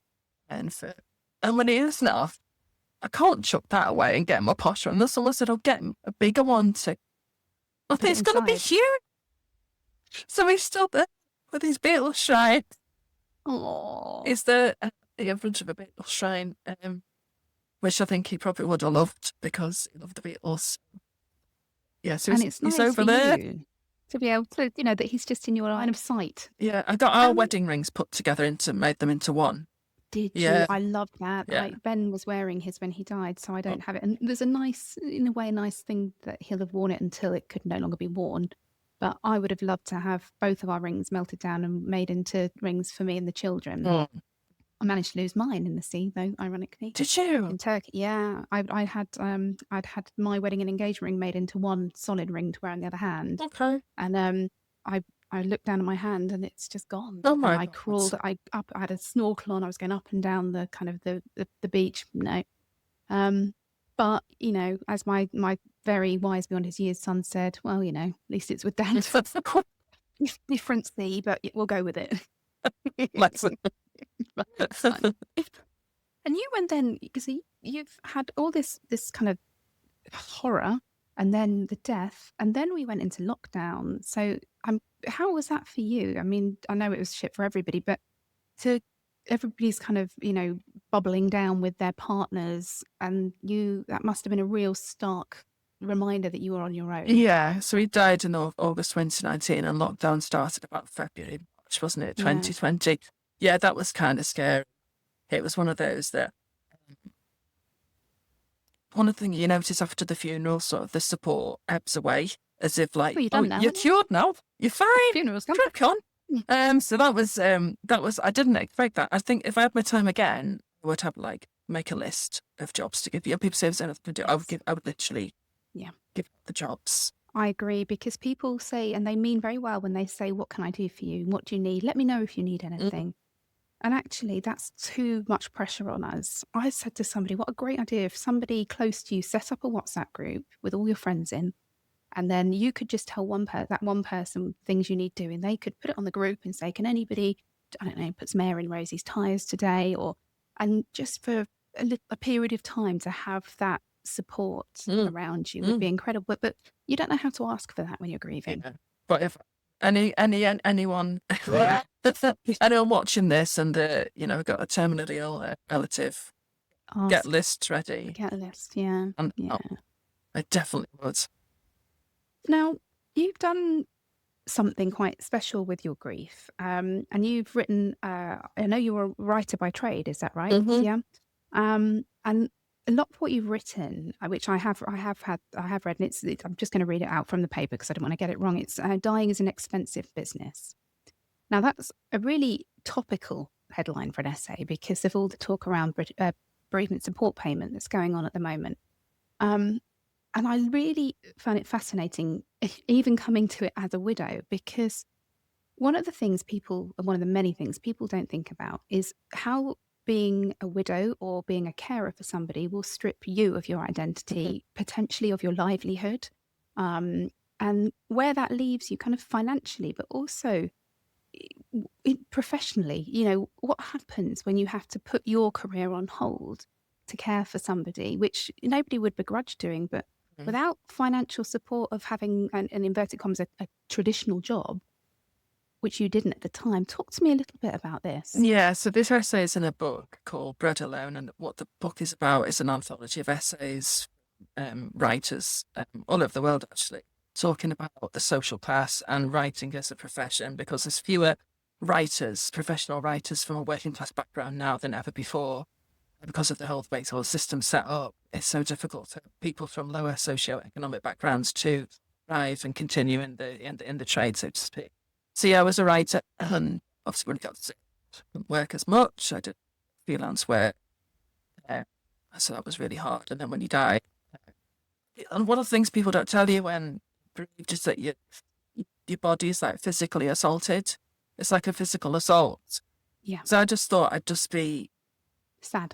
and when he is now, I can't chuck that away and get him a posh one. And someone said, I'll get him a bigger one too. I think it's going to be huge. So he's still there with his Beatles shrine. Oh, It's the front of a Beatles shrine, which I think he probably would have loved because he loved the Beatles. Yeah, so and it's nice he's over for there. you to be able to, that he's just in your line of sight. Yeah, I got our wedding rings put together made them into one. Did Yeah. you? I love that. Yeah. Like Ben was wearing his when he died, so I don't have it. And there's a nice thing that he'll have worn it until it could no longer be worn. But I would have loved to have both of our rings melted down and made into rings for me and the children. Oh. I managed to lose mine in the sea, though, ironically. Did you? In Turkey, yeah. I'd had my wedding and engagement ring made into one solid ring to wear on the other hand. Okay. And I looked down at my hand and it's just gone. Oh my and I God. crawled. I had a snorkel on. I was going up and down the kind of the beach. No. But as my very wise beyond his years son said, well, at least it's with Dad. Different sea, but we'll go with it. And you went then, because you've had all this kind of horror, and then the death, and then we went into lockdown. So how was that for you? I mean, I know it was shit for everybody, but to everybody's kind of, bubbling down with their partners, and that must have been a real stark reminder that you were on your own. Yeah, so he died in August 2019 and lockdown started about February, March, wasn't it? 2020. Yeah, that was kind of scary. It was one of those that one of the things you notice after the funeral, sort of the support ebbs away, as if like, you're done now, you're cured now, you're fine, funeral's done. crack on. So that was I didn't expect that. I think if I had my time again, I would have make a list of jobs to give you. People say there's anything to do, I would literally give the jobs. I agree, because people say, and they mean very well when they say, what can I do for you? What do you need? Let me know if you need anything. And actually, that's too much pressure on us. I said to somebody, what a great idea if somebody close to you set up a WhatsApp group with all your friends in, and then you could just tell that one person things you need doing. They could put it on the group and say, can anybody, I don't know, put some air in Rosie's tyres today? And just for a period of time to have that support around you would be incredible. But you don't know how to ask for that when you're grieving. Yeah. But if anyone watching this and got a terminally ill relative, get lists ready. Get a list, yeah. And I definitely would. Now, you've done something quite special with your grief, and you've written. I know you're a writer by trade. Is that right? Mm-hmm. Yeah. And a lot of what you've written, which I have read, and I'm just going to read it out from the paper because I don't want to get it wrong. It's dying is an expensive business. Now that's a really topical headline for an essay because of all the talk around bereavement support payment that's going on at the moment. And I really found it fascinating, even coming to it as a widow, because one of the many things people don't think about is how being a widow or being a carer for somebody will strip you of your identity, potentially of your livelihood, and where that leaves you kind of financially, but also professionally. What happens when you have to put your career on hold to care for somebody, which nobody would begrudge doing, but without financial support of having an inverted commas, a traditional job, which you didn't at the time. Talk to me a little bit about this. Yeah, so this essay is in a book called Bread Alone, and what the book is about is an anthology of essays, writers all over the world, actually, talking about the social class and writing as a profession, because there's fewer writers, professional writers from a working class background now than ever before. Because of the whole way the system set up, it's so difficult for people from lower socioeconomic backgrounds to thrive and continue in the trade, so to speak. So yeah, I was a writer, and obviously when I got sick, I couldn't work as much. I did freelance work, so that was really hard. And then when you die, and one of the things people don't tell you when bereaved is that your body is like physically assaulted. It's like a physical assault. Yeah. So I just thought I'd just be sad,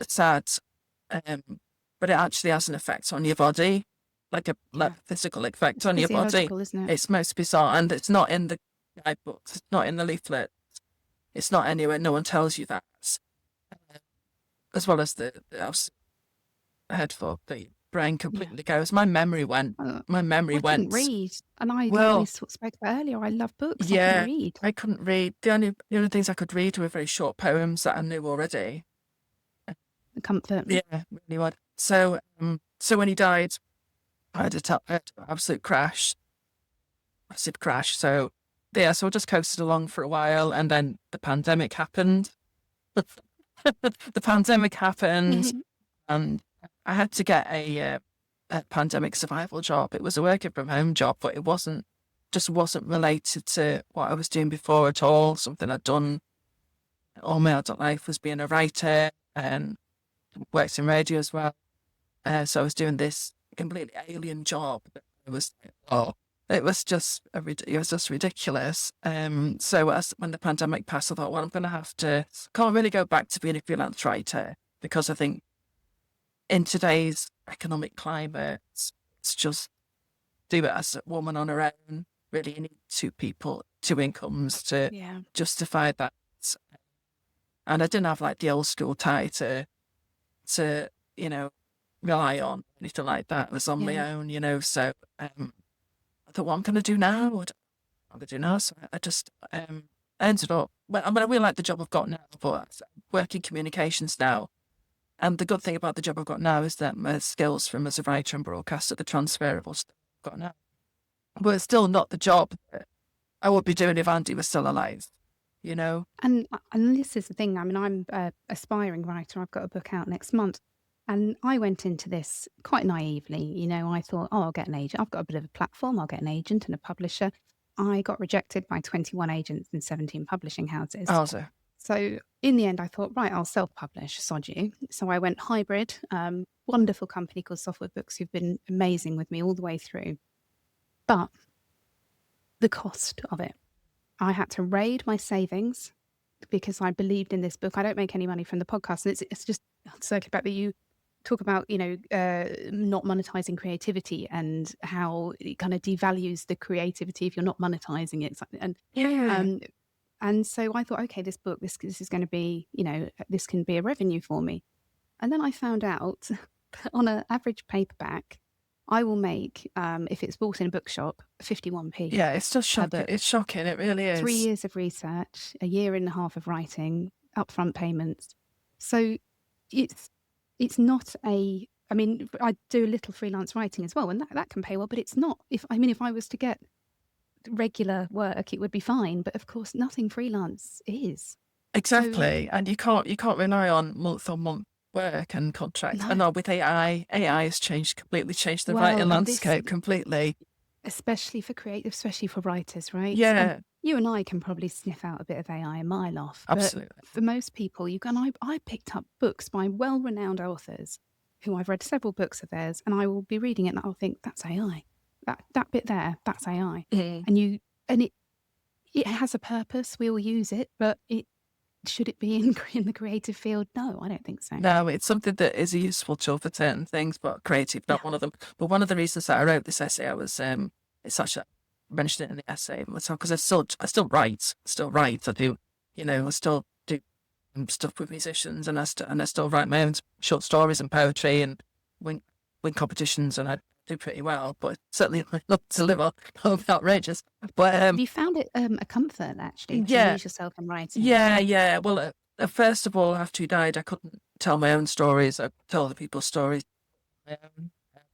but it actually has an effect on your body, like a physical effect on your body. Isn't it? It's most bizarre, and it's not in the guidebooks, it's not in the leaflet, it's not anywhere. No one tells you that. As well as the head for the brain completely goes. My memory went. I couldn't read, and we spoke about earlier. I love books. Yeah, I couldn't read. I couldn't read. The only things I could read were very short poems that I knew already. The comfort. Yeah, really would. So when he died, I had an absolute crash, massive crash. So I just coasted along for a while, and then the pandemic happened. The pandemic happened, and I had to get a pandemic survival job. It was a working from home job, but it wasn't related to what I was doing before at all. Something I'd done all my adult life was being a writer, and worked in radio as well. So I was doing this completely alien job. It was just ridiculous. So when the pandemic passed, I thought, well, can't really go back to being a freelance writer, because I think in today's economic climate, it's just do it as a woman on her own. Really, you need two incomes to justify that. And I didn't have like the old school tie to rely on, anything like that. It was on my own, so I thought, what I'm going to do now? What I'm going to do now? So I just ended up, I really like the job I've got now, but I work in communications now. And the good thing about the job I've got now is that my skills from as a writer and broadcaster, the transferable stuff I've got now. But it's still not the job that I would be doing if Andy was still alive, And this is the thing. I mean, I'm an aspiring writer. I've got a book out next month. And I went into this quite naively. I thought, I'll get an agent. I've got a bit of a platform. I'll get an agent and a publisher. I got rejected by 21 agents and 17 publishing houses. Oh, so in the end, I thought, right, I'll self-publish, sod you. So I went hybrid. Wonderful company called Software Books, who've been amazing with me all the way through. But the cost of it, I had to raid my savings because I believed in this book. I don't make any money from the podcast. And it's just circling back that you talk about, not monetizing creativity and how it kind of devalues the creativity if you're not monetizing it. And so I thought, okay, this book, this is going to be, this can be a revenue for me. And then I found out that on an average paperback, I will make, if it's bought in a bookshop, 51p. Yeah, it's just shocking. It's shocking. It really is. 3 years of research, a year and a half of writing, upfront payments. So it's not I do a little freelance writing as well, and that can pay well, but it's not. If I was to get regular work, it would be fine. But of course, nothing freelance is. Exactly. And you can't rely on month on month work and contracts. No. And now with AI has completely changed the Well, writing and this, landscape completely. especially for creative, especially for writers, right? And Yeah, you and I can probably sniff out a bit of AI a mile off, but absolutely. for most people, I picked up books by well-renowned authors who I've read several books of theirs, and I will be reading it and I'll think that's AI. That bit there, that's AI. Mm. And it has a purpose. We all use it, but should it be in the creative field? No, I don't think so. No, it's something that is a useful tool for certain things, but creative, not one of them. But one of the reasons that I wrote this essay, I was it's actually I mentioned it in the essay myself because I still write. I do, I still do stuff with musicians, and I still write my own short stories and poetry and win competitions, and I do pretty well. But certainly not to live on outrageous. But Have you found it a comfort actually to yeah, lose yourself in writing? yeah. Well, first of all, after he died, I couldn't tell my own stories. I could tell other people's stories.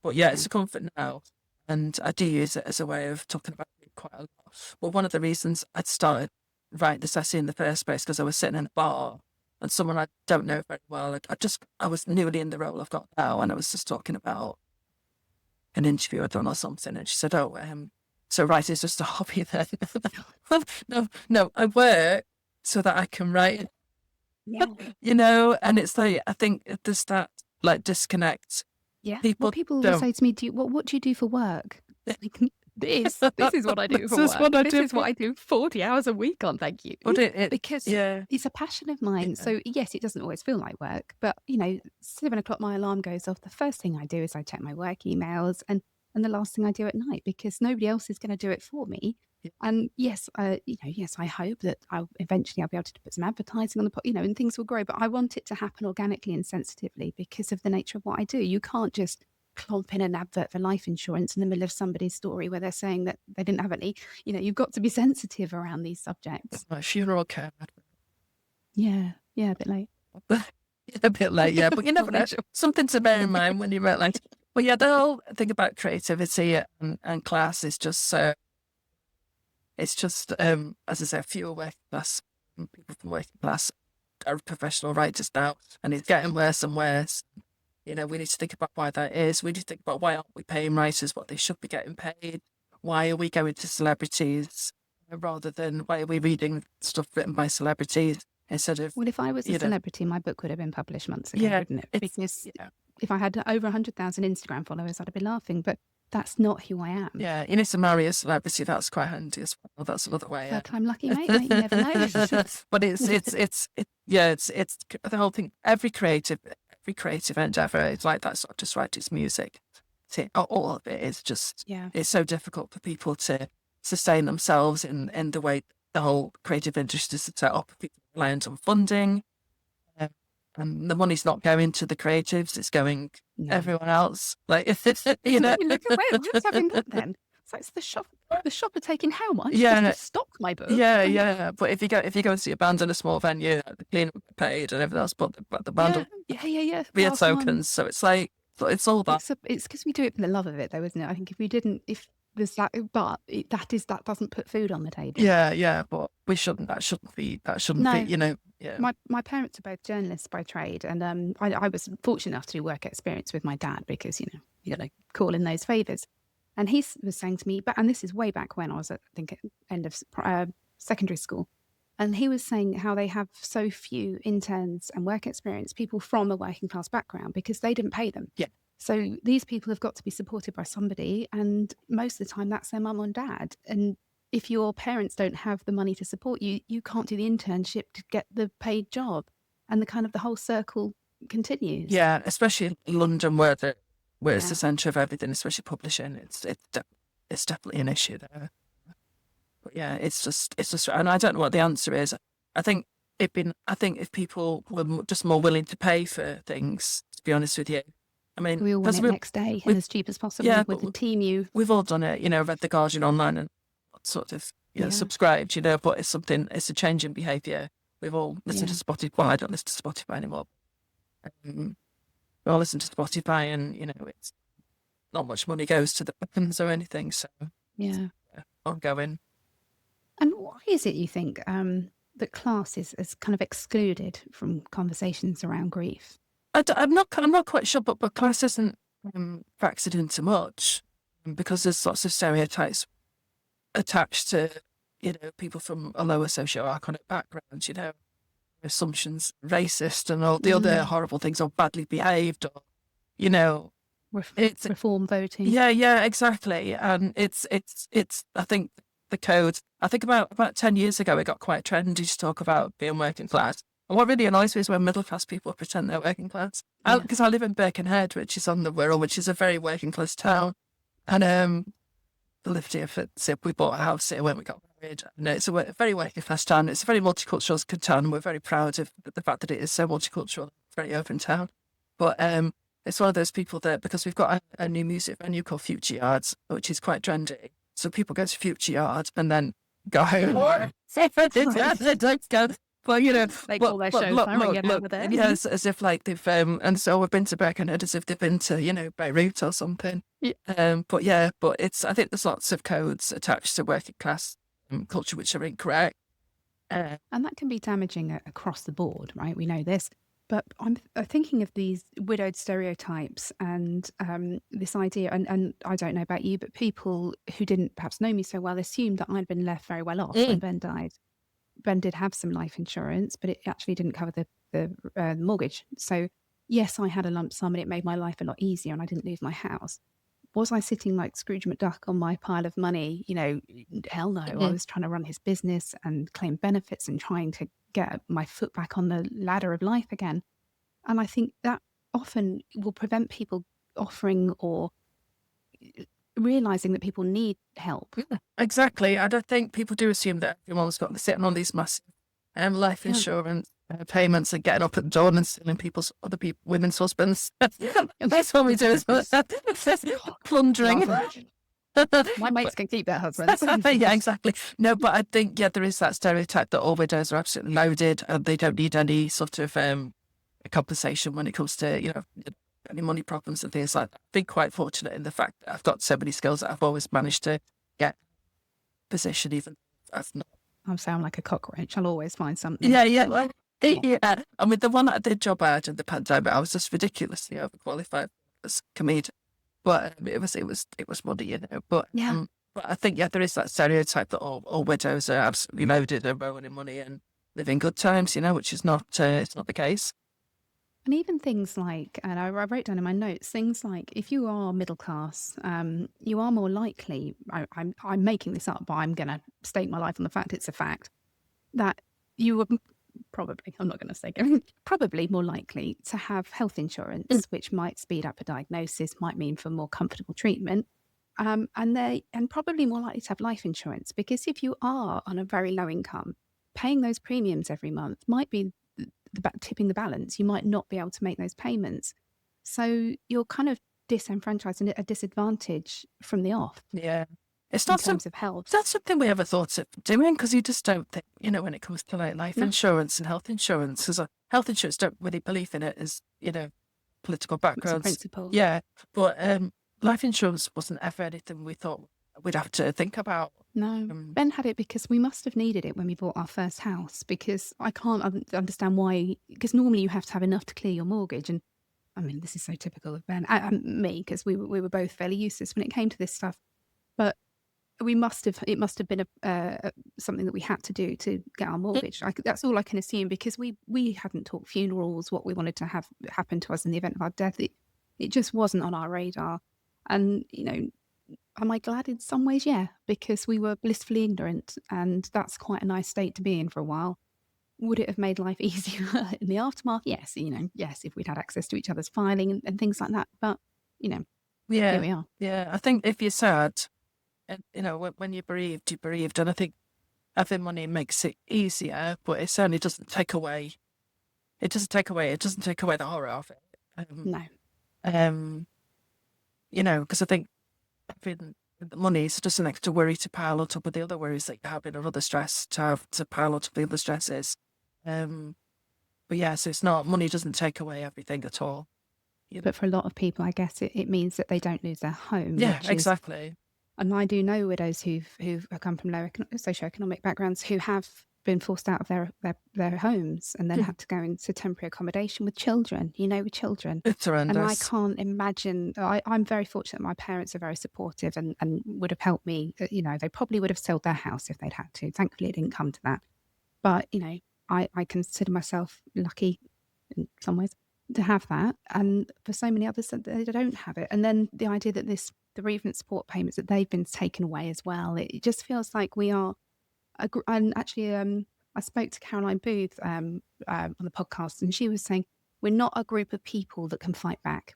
But yeah, it's a comfort now, and I do use it as a way of talking about it quite a lot. But one of the reasons I'd started writing this essay in the first place because I was sitting in a bar and someone I don't know very well. I was newly in the role I've got now, and I was just talking about an interview I'd done or something, and she said, "Oh, so writing is just a hobby then?" Well, no, I work so that I can write. Yeah. And it's like I think there's that like disconnect. Yeah. People Well, people will don't. say to me, what do you do for work? Like, this is what I do This for is work. what I This do is what I do 40 hours a week on, thank you. But Because yeah, it's a passion of mine. yeah. So yes, it doesn't always feel like work, but 7 o'clock my alarm goes off. The first thing I do is I check my work emails and the last thing I do at night because nobody else is going to do it for me. Yeah. And yes, I hope that I'll eventually I'll be able to put some advertising on and things will grow. But I want it to happen organically and sensitively because of the nature of what I do. You can't just clomp in an advert for life insurance in the middle of somebody's story where they're saying that they didn't have any. You've got to be sensitive around these subjects. My funeral care. Yeah, a bit late. A bit late, yeah, but you never know. Something to bear in mind when you write like. Well, yeah, the whole thing about creativity and class is just so. It's just, as I say, fewer working class people from working class are professional writers now, and it's getting worse and worse. We need to think about why that is. We need to think about why aren't we paying writers what they should be getting paid? Why are we going to celebrities rather than why are we reading stuff written by celebrities instead of? Well, if I was a celebrity, my book would have been published months ago, wouldn't it? Because if I had over 100,000 Instagram followers, I'd be laughing. But that's not who I am. Yeah, you need to marry a celebrity. That's quite handy as well. That's another way. Third time lucky, mate. You never know. But it's the whole thing. Every creative endeavor is like that. Sort of just write its music. All of it is just. Yeah. It's so difficult for people to sustain themselves in the way the whole creative industry is set up. People reliant on funding. And the money's not going to the creatives; it's going everyone else. Like Look at where's having that then? It's the shop. The shop are taking how much? Yeah, just to stock my book. Yeah. But if you go and see a band in a small venue, the cleaner will get paid and everything else, but the band will via tokens. So it's like it's all that. It's because we do it for the love of it, though, isn't it? I think if we didn't, if there's that, but that doesn't put food on the table. Yeah. But we shouldn't. That shouldn't be. Yeah. My parents are both journalists by trade, and I was fortunate enough to do work experience with my dad because you got to call in those favours. And he was saying to me, and this is way back when I was at, I think, end of secondary school, and he was saying how they have so few interns and work experience people from a working class background because they didn't pay them. Yeah. So these people have got to be supported by somebody, and most of the time that's their mum and dad. And if your parents don't have the money to support you, you can't do the internship to get the paid job, and the whole circle continues. Yeah, especially in London where it's the centre of everything, especially publishing. It's definitely an issue there. But yeah, it's just, and I don't know what the answer is. I think if people were just more willing to pay for things, to be honest with you. I mean, we all want it next day and as cheap as possible with the team. We've all done it, read The Guardian online and sort of subscribed, but it's a change in behaviour. We've all listened to Spotify. Well, I don't listen to Spotify anymore. We all listen to Spotify, and it's not much money goes to the bands or anything. So ongoing. And why is it you think that class is kind of excluded from conversations around grief? I'm not quite sure, but class isn't factored into much because there's lots of stereotypes attached to, people from a lower socioeconomic background, assumptions, racist and all the other horrible things, or badly behaved, or, it's reform voting. Yeah, exactly. And it's I think the code, I think about 10 years ago, it got quite trendy to talk about being working class. And what really annoys me is when middle class people pretend they're working class. Because I live in Birkenhead, which is on the Wirral, which is a very working class town. And I lived here we bought a house here when we got married. And it's a very working class town. It's a very multicultural town, and we're very proud of the fact that it is so multicultural, very open town. But it's one of those people that, because we've got a new music venue called Future Yards, which is quite trendy. So people go to Future Yards and then go home. Don't go. Well, they call their shows over there. Yes, as if like they've, and so we've been to Birkenhead as if they've been to, Beirut or something. Yeah. But I think there's lots of codes attached to working class culture which are incorrect. And that can be damaging across the board, right? We know this. But I'm thinking of these widowed stereotypes and this idea, and I don't know about you, but people who didn't perhaps know me so well assumed that I'd been left very well off when Ben died. Ben did have some life insurance, but it actually didn't cover the mortgage. So yes, I had a lump sum and it made my life a lot easier and I didn't lose my house. Was I sitting like Scrooge McDuck on my pile of money? Hell no. I was trying to run his business and claim benefits and trying to get my foot back on the ladder of life again. And I think that often will prevent people offering or realising that people need help. Yeah, exactly. And I think people do assume that everyone's got sitting on these massive life insurance payments and getting up at dawn and stealing women's husbands. That's what we do as well. Plundering. My mates can keep their husbands. Yeah, exactly. No, but I think, there is that stereotype that all widows are absolutely loaded and they don't need any sort of compensation when it comes to, any money problems and things like that. I've been quite fortunate in the fact that I've got so many skills that I've always managed to get a position, even if I've not. I sound like a cockroach. I'll always find something. Yeah. Well, yeah. I mean, the one that I did job out in the pandemic, I was just ridiculously overqualified as a comedian. But it was money, But but I think there is that stereotype that all widows are absolutely loaded and rolling in money and living good times, which is not it's not the case. And even things like, and I wrote down in my notes, things like if you are middle class, you are more likely, I'm making this up, but I'm going to stake my life on the fact it's a fact, that you were probably, I'm not going to say, probably more likely to have health insurance, which might speed up a diagnosis, might mean for more comfortable treatment. And probably more likely to have life insurance, because if you are on a very low income, paying those premiums every month might be tipping the balance. You might not be able to make those payments. So you're kind of disenfranchised and at a disadvantage from the off. Yeah. It's not in terms of health. It's not something we ever thought of doing, because you just don't think, when it comes to like life insurance and health insurance, because health insurance don't really believe in it as, political backgrounds. It's a principle. Yeah. But life insurance wasn't ever anything we thought we'd have to think about. No. Ben had it because we must have needed it when we bought our first house, because I can't understand why, because normally you have to have enough to clear your mortgage. And I mean, this is so typical of Ben and me, because we were both fairly useless when it came to this stuff. But it must have been something that we had to do to get our mortgage. That's all I can assume, because we hadn't talked funerals, what we wanted to have happen to us in the event of our death. It just wasn't on our radar. And, am I glad in some ways? Yeah, because we were blissfully ignorant, and that's quite a nice state to be in for a while. Would it have made life easier in the aftermath? Yes, yes, if we'd had access to each other's filing and things like that. But, here we are. Yeah, I think if you're sad, and when you're bereaved, you're bereaved, and I think having money makes it easier, but it certainly doesn't take away. It doesn't take away the horror of it. No. Because I think having the money is just an extra worry to pile on top of the other worries that you're having, or other stress to pile on top of the other stresses. But yeah, so it's not, money doesn't take away everything at all. But for a lot of people, I guess it means that they don't lose their home. Yeah, exactly. And I do know widows who've come from low socioeconomic backgrounds who have been forced out of their homes and then had to go into temporary accommodation with children, with children. It's horrendous. And I can't imagine, I'm very fortunate my parents are very supportive and would have helped me. They probably would have sold their house if they'd had to. Thankfully, it didn't come to that. But, I consider myself lucky in some ways to have that. And for so many others, they don't have it. And then the idea that the bereavement support payments, that they've been taken away as well. It just feels like we are, and actually, I spoke to Caroline Booth on the podcast, and she was saying, we're not a group of people that can fight back.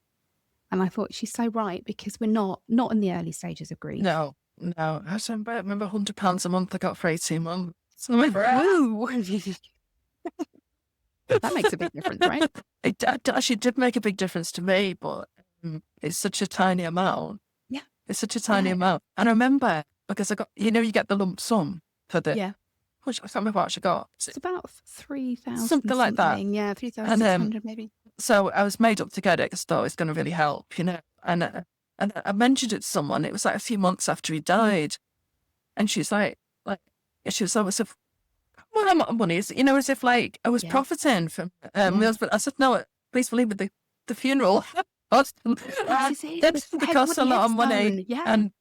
And I thought she's so right, because we're not in the early stages of grief. No. I remember £100 a month I got for 18 months. So woo! That makes a big difference, right? It actually did make a big difference to me, but it's such a tiny amount. Yeah. It's such a tiny amount. And I remember, because I got, you get the lump sum for the... Yeah. I can't remember what I got. It's about 3,000 something like that. Yeah, 3,600 maybe. So I was made up to get it because I thought it's going to really help, And I mentioned it to someone. It was like a few months after he died, and she's like she was almost of, well, how much money is it? As if like I was profiting from my husband. I said, no, please believe me, the funeral. It costs a lot of money, and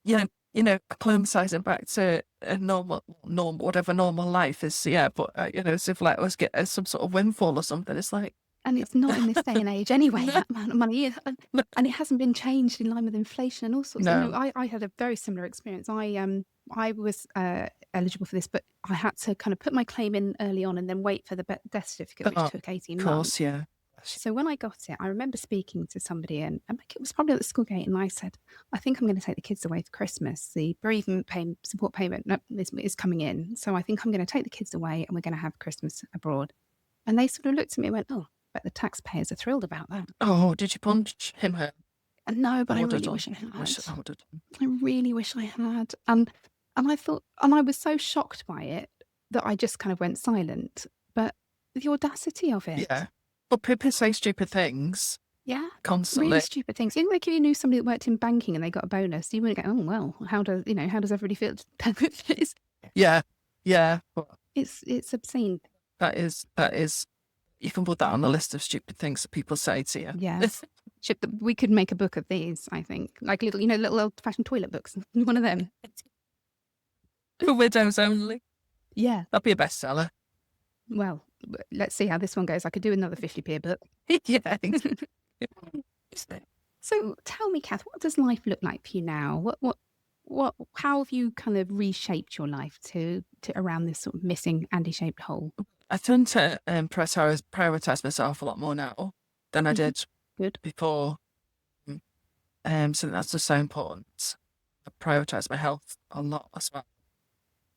acclimatizing back to a normal, whatever normal life is. But as if like I was getting some sort of windfall or something. It's like, and it's not in this day and age anyway. That amount of money, and it hasn't been changed in line with inflation and all sorts. No. I had a very similar experience. I was eligible for this, but I had to kind of put my claim in early on and then wait for the death certificate, which took 18 months. Of course, yeah. So when I got it, I remember speaking to somebody, and it was probably at the school gate, and I said, I think I'm going to take the kids away for Christmas. The bereavement support payment is coming in, so I think I'm going to take the kids away and we're going to have Christmas abroad. And they sort of looked at me and went, oh, but the taxpayers are thrilled about that. Oh, did you punch him? No, but I really wish I had. I really wish I had. And I thought, and I was so shocked by it that I just kind of went silent. But the audacity of it. Yeah. But people say stupid things. Yeah. Constantly. Really stupid things. Even like if you knew somebody that worked in banking and they got a bonus, you wouldn't go, oh, well, how does everybody feel? Yeah. Yeah. It's obscene. That is, you can put that on the list of stupid things that people say to you. Yeah. We could make a book of these, I think. Like little old-fashioned toilet books. One of them. For widows only. Yeah. That'd be a bestseller. Well, let's see how this one goes. I could do another 50p a book. Yeah, I think so. So tell me, Kath, what does life look like for you now? How have you kind of reshaped your life to around this sort of missing Andy-shaped hole? I tend to prioritise myself a lot more now than I did before. So that's just so important. I prioritise my health a lot as well.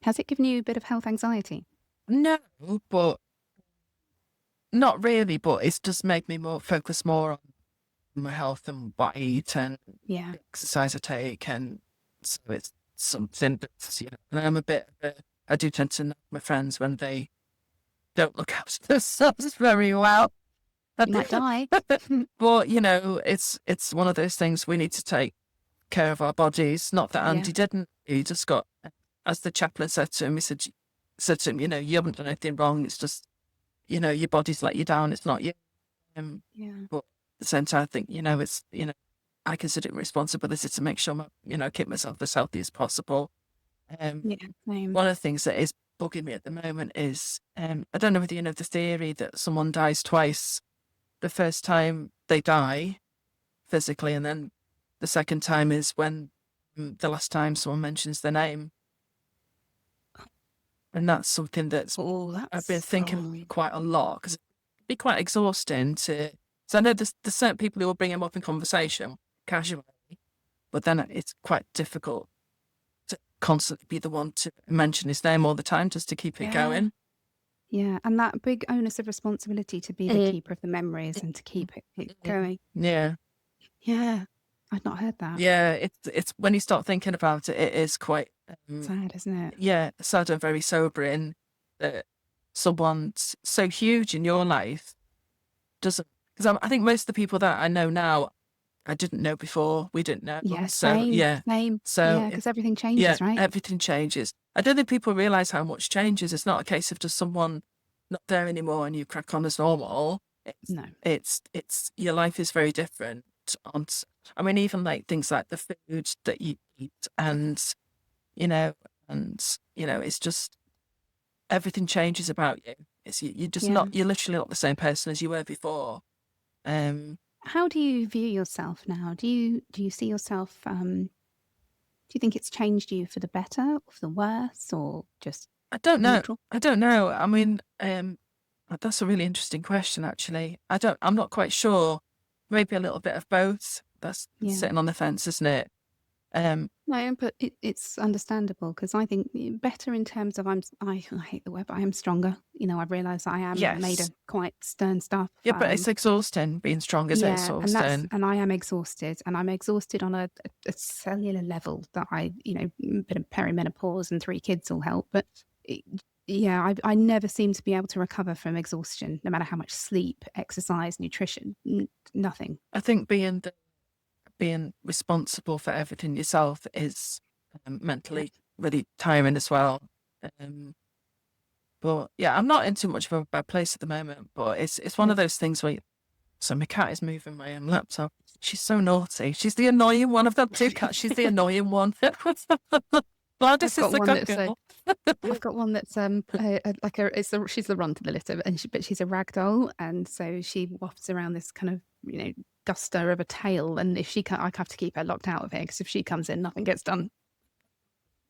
Has it given you a bit of health anxiety? No, but not really. But it's just made me focus more on my health and what I eat and exercise I take, and so it's something that's And I'm a bit. I do tend to know my friends when they don't look after themselves very well. You might die. But it's one of those things we need to take care of our bodies. Not that Andy didn't. He just got, as the chaplain said to him, said to him, you haven't done anything wrong. It's just, your body's let you down. It's not you. But at the same time, I think, it's, I consider it responsibility to make sure, keep myself as healthy as possible. Same. One of the things that is bugging me at the moment is, I don't know whether you know the theory that someone dies twice. The first time they die physically, and then the second time is when the last time someone mentions their name. And that's something I've been thinking quite a lot, because it'd be quite exhausting so I know there's certain people who will bring him up in conversation casually, but then it's quite difficult to constantly be the one to mention his name all the time just to keep it going. Yeah, and that big onus of responsibility to be the keeper of the memories and to keep it going. Yeah. Yeah, I'd not heard that. Yeah, it's when you start thinking about it, it is quite sad, isn't it? Yeah, sad and very sobering that someone so huge in your life doesn't. Because I think most of the people that I know now I didn't know before. We didn't know. Yeah, So same, yeah. same. So Yeah, because everything yeah, changes, right? everything changes. I don't think people realize how much changes. It's not a case of just someone not there anymore and you crack on as normal. No. It's your life is very different. On, I mean, even like things like the food that you eat, and you know, it's just everything changes about you. It's you're just Yeah. not. You're literally not the same person as you were before. How do you view yourself now? Do you see yourself, do you think it's changed you for the better or for the worse, or just I don't know. neutral? I don't know. I mean, that's a really interesting question, actually. I'm not quite sure. Maybe a little bit of both. That's Yeah. sitting on the fence, isn't it? No, but it's understandable, because I think better in terms of I hate the word, but I am stronger. I've realised I am made Yes. of quite stern stuff. Yeah, but it's exhausting. Being strong is Yeah, exhausting. and I am exhausted, and I'm exhausted on a cellular level that I, bit of perimenopause and 3 kids will help. But yeah, I never seem to be able to recover from exhaustion, no matter how much sleep, exercise, nutrition, nothing. I think being responsible for everything yourself is mentally really tiring as well. But yeah, I'm not in too much of a bad place at the moment. But it's one of those things where. So my cat is moving my laptop. She's so naughty. She's the annoying one of the 2 cats. She's the annoying one. Gladys is the good girl. I've got one that's she's the runt of the litter, but she's a rag doll, and so she wafts around this kind of guster of a tail, and if she can't, I have to keep her locked out of here, because if she comes in, nothing gets done.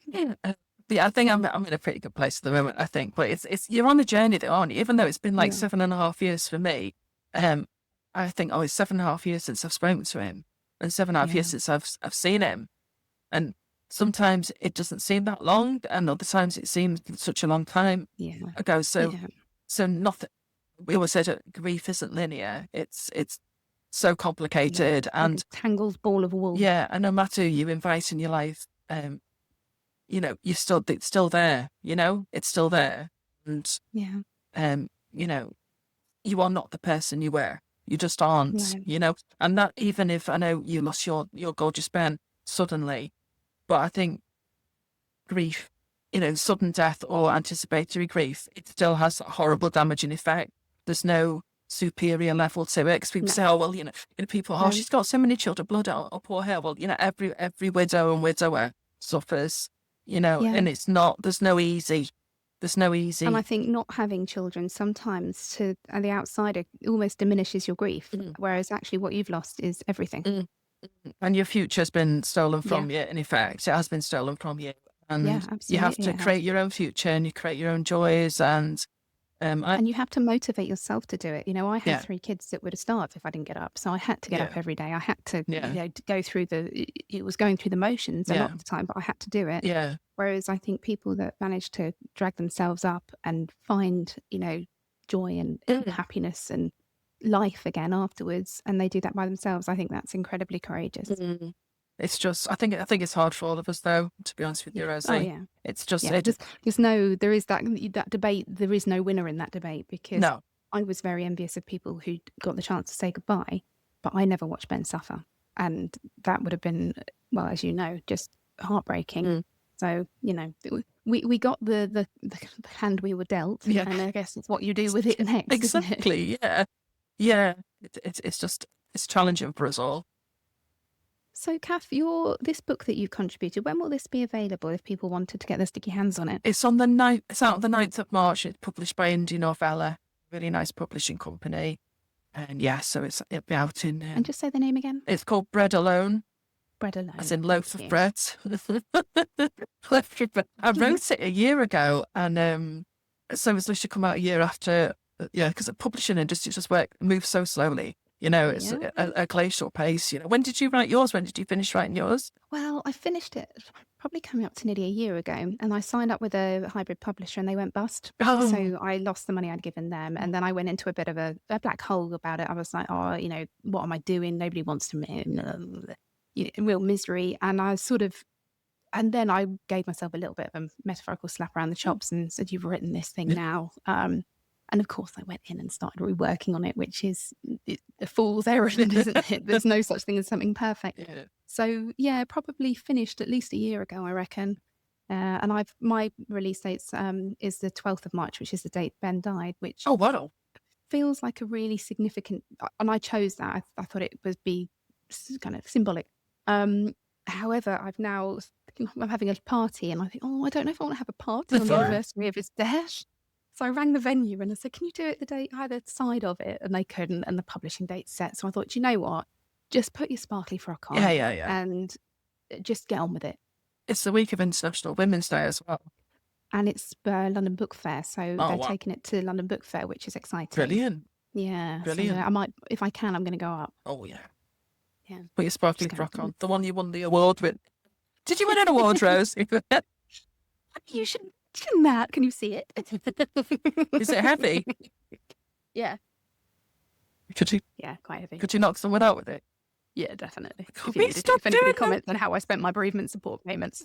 Yeah, I think I'm in a pretty good place at the moment. I think, but it's you're on a journey though, aren't you? Even though it's been like 7.5 years for me, I think it's 7.5 years since I've spoken to him, and 7.5 years since I've seen him, and sometimes it doesn't seem that long, and other times it seems such a long time ago. So nothing. We always said grief isn't linear. It's so complicated, and like a tangled ball of wool. Yeah, and no matter who you invite in your life, it's still there. It's still there, and you are not the person you were. You just aren't. And that, even if I know you lost your gorgeous Ben suddenly, but I think grief, sudden death or anticipatory grief, it still has that horrible damaging effect. There's no superior level to it, because people say, oh, well, people, she's got so many children, blood out, poor her. Well, every widow and widower suffers, and it's not, there's no easy. And I think not having children sometimes, to the outsider, almost diminishes your grief, whereas actually what you've lost is everything. And your future's been stolen from you, in effect. It has been stolen from you. And you have to create your own future, and you create your own joys, and you have to motivate yourself to do it. I had 3 kids that would have starved if I didn't get up. So I had to get up every day. I had to go through it was going through the motions a lot of the time, but I had to do it. Yeah. Whereas I think people that manage to drag themselves up and find, joy and happiness and life again afterwards, and they do that by themselves, I think that's incredibly courageous. It's just, I think it's hard for all of us, though, to be honest with you, Rosie. Oh yeah. It's just, there is that debate. There is no winner in that debate, because I was very envious of people who got the chance to say goodbye, but I never watched Ben suffer, and that would have been, well, as you know, just heartbreaking. So we got the hand we were dealt, and I guess it's what you do with it next. Exactly. Yeah. It's challenging for us all. So, Kath, this book that you've contributed, when will this be available if people wanted to get their sticky hands on it? It's on the 9th. It's out on the 9th of March. It's published by Indie Novella, really nice publishing company, and so it'll be out in. And just say the name again. It's called Bread Alone. Bread Alone. As in loaf of bread. I wrote it a year ago, and so it's literally come out a year after. Because the publishing industry just moves so slowly. It's a glacial pace. When did you write yours? When did you finish writing yours? Well, I finished it probably coming up to nearly a year ago, and I signed up with a hybrid publisher, and they went bust. Oh. So I lost the money I'd given them, and then I went into a bit of a black hole about it. I was like, what am I doing? Nobody wants to, real misery. And I and then I gave myself a little bit of a metaphorical slap around the chops and said, you've written this thing now. And of course, I went in and started reworking on it, which is a fool's errand, isn't it? There's no such thing as something perfect. Yeah. So yeah, probably finished at least a year ago, I reckon. And my release date is the 12th of March, which is the date Ben died, which Oh, wow. feels like a really significant. And I chose that. I thought it would be kind of symbolic. However, I'm having a party, and I think, I don't know if I want to have a party on the anniversary of his death. So I rang the venue and I said, can you do it the day either side of it? And they couldn't, and the publishing date's set. So I thought, you know what? Just put your sparkly frock on and just get on with it. It's the week of International Women's Day as well. And it's London Book Fair. So they're taking it to London Book Fair, which is exciting. Brilliant. Yeah. Brilliant. So I might, if I can, I'm going to go up. Oh, yeah. Yeah. Put your sparkly frock on. The one you won the award with. Did you win an award, Rose? You should mention that. Can you see it? Is it heavy? Yeah. Could you? Yeah, quite heavy. Could you knock someone out with it? Yeah, definitely. If anybody comments on how I spent my bereavement support payments.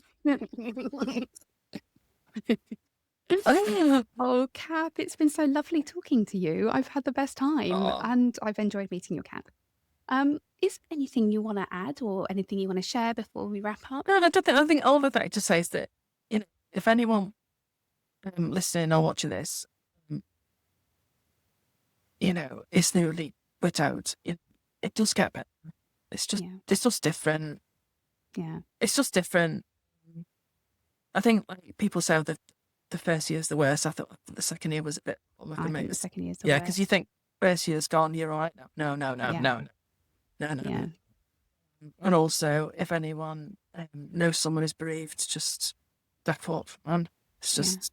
Oh, Kath, it's been so lovely talking to you. I've had the best time and I've enjoyed meeting your cat. Is there anything you want to add or anything you want to share before we wrap up? No, I don't think. I think all of that to say is that, if anyone listening or watching this, is newly widowed, it does get better. It's just different. Yeah. It's just different. I think people say the first year's the worst. I thought the second year was a bit. I think the second year's the worst. worst. Yeah, because you think first year's gone, you're all right now. No. Yeah. And also, if anyone knows someone who's bereaved, just step up, man. It's just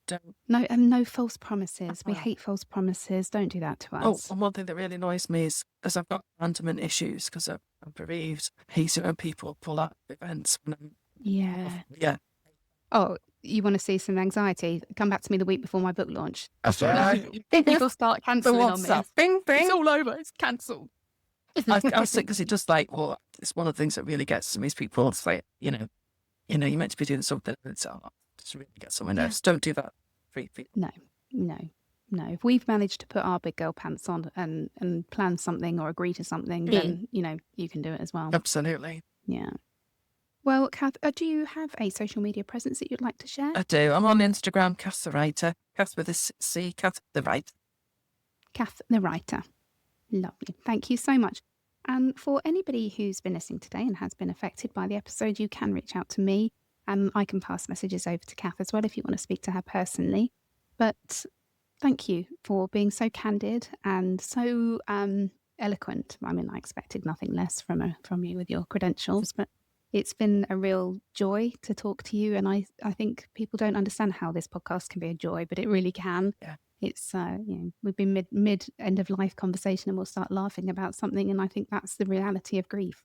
don't. No false promises. We hate false promises. Don't do that to us. Oh, and one thing that really annoys me is, as I've got abandonment issues because I'm bereaved, I hate it when people pull out events when I'm. Yeah. Oh, you want to see some anxiety? Come back to me the week before my book launch. That's right. People start cancelling on me. Bing, bing. It's all over. It's cancelled. I was sick because it just it's one of the things that really gets to me is people. It's like, you're meant to be doing something and it's just really get someone else. Don't do that. No. If we've managed to put our big girl pants on and plan something or agree to something, then, you can do it as well. Absolutely. Yeah. Well, Kath, do you have a social media presence that you'd like to share? I do. I'm on Instagram, Kath the Writer. Kath with a C, Kath the Writer. Kath the Writer. Lovely. Thank you so much. And for anybody who's been listening today and has been affected by the episode, you can reach out to me and I can pass messages over to Kath as well if you want to speak to her personally. But thank you for being so candid and so eloquent. I mean, I expected nothing less from you with your credentials, but it's been a real joy to talk to you. And I think people don't understand how this podcast can be a joy, but it really can. Yeah. It's, we've been mid end of life conversation and we'll start laughing about something. And I think that's the reality of grief.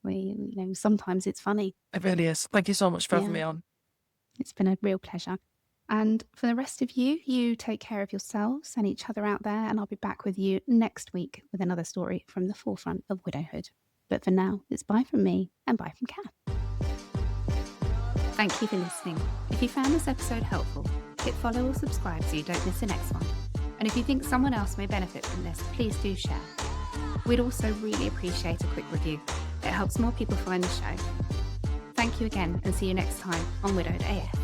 Sometimes it's funny. It really is. Thank you so much for having me on. It's been a real pleasure. And for the rest of you take care of yourselves and each other out there. And I'll be back with you next week with another story from the forefront of widowhood. But for now, it's bye from me and bye from Kath. Thank you for listening. If you found this episode helpful, hit follow or subscribe so you don't miss the next one. And if you think someone else may benefit from this, please do share. We'd also really appreciate a quick review. It helps more people find the show. Thank you again and see you next time on Widowed AF.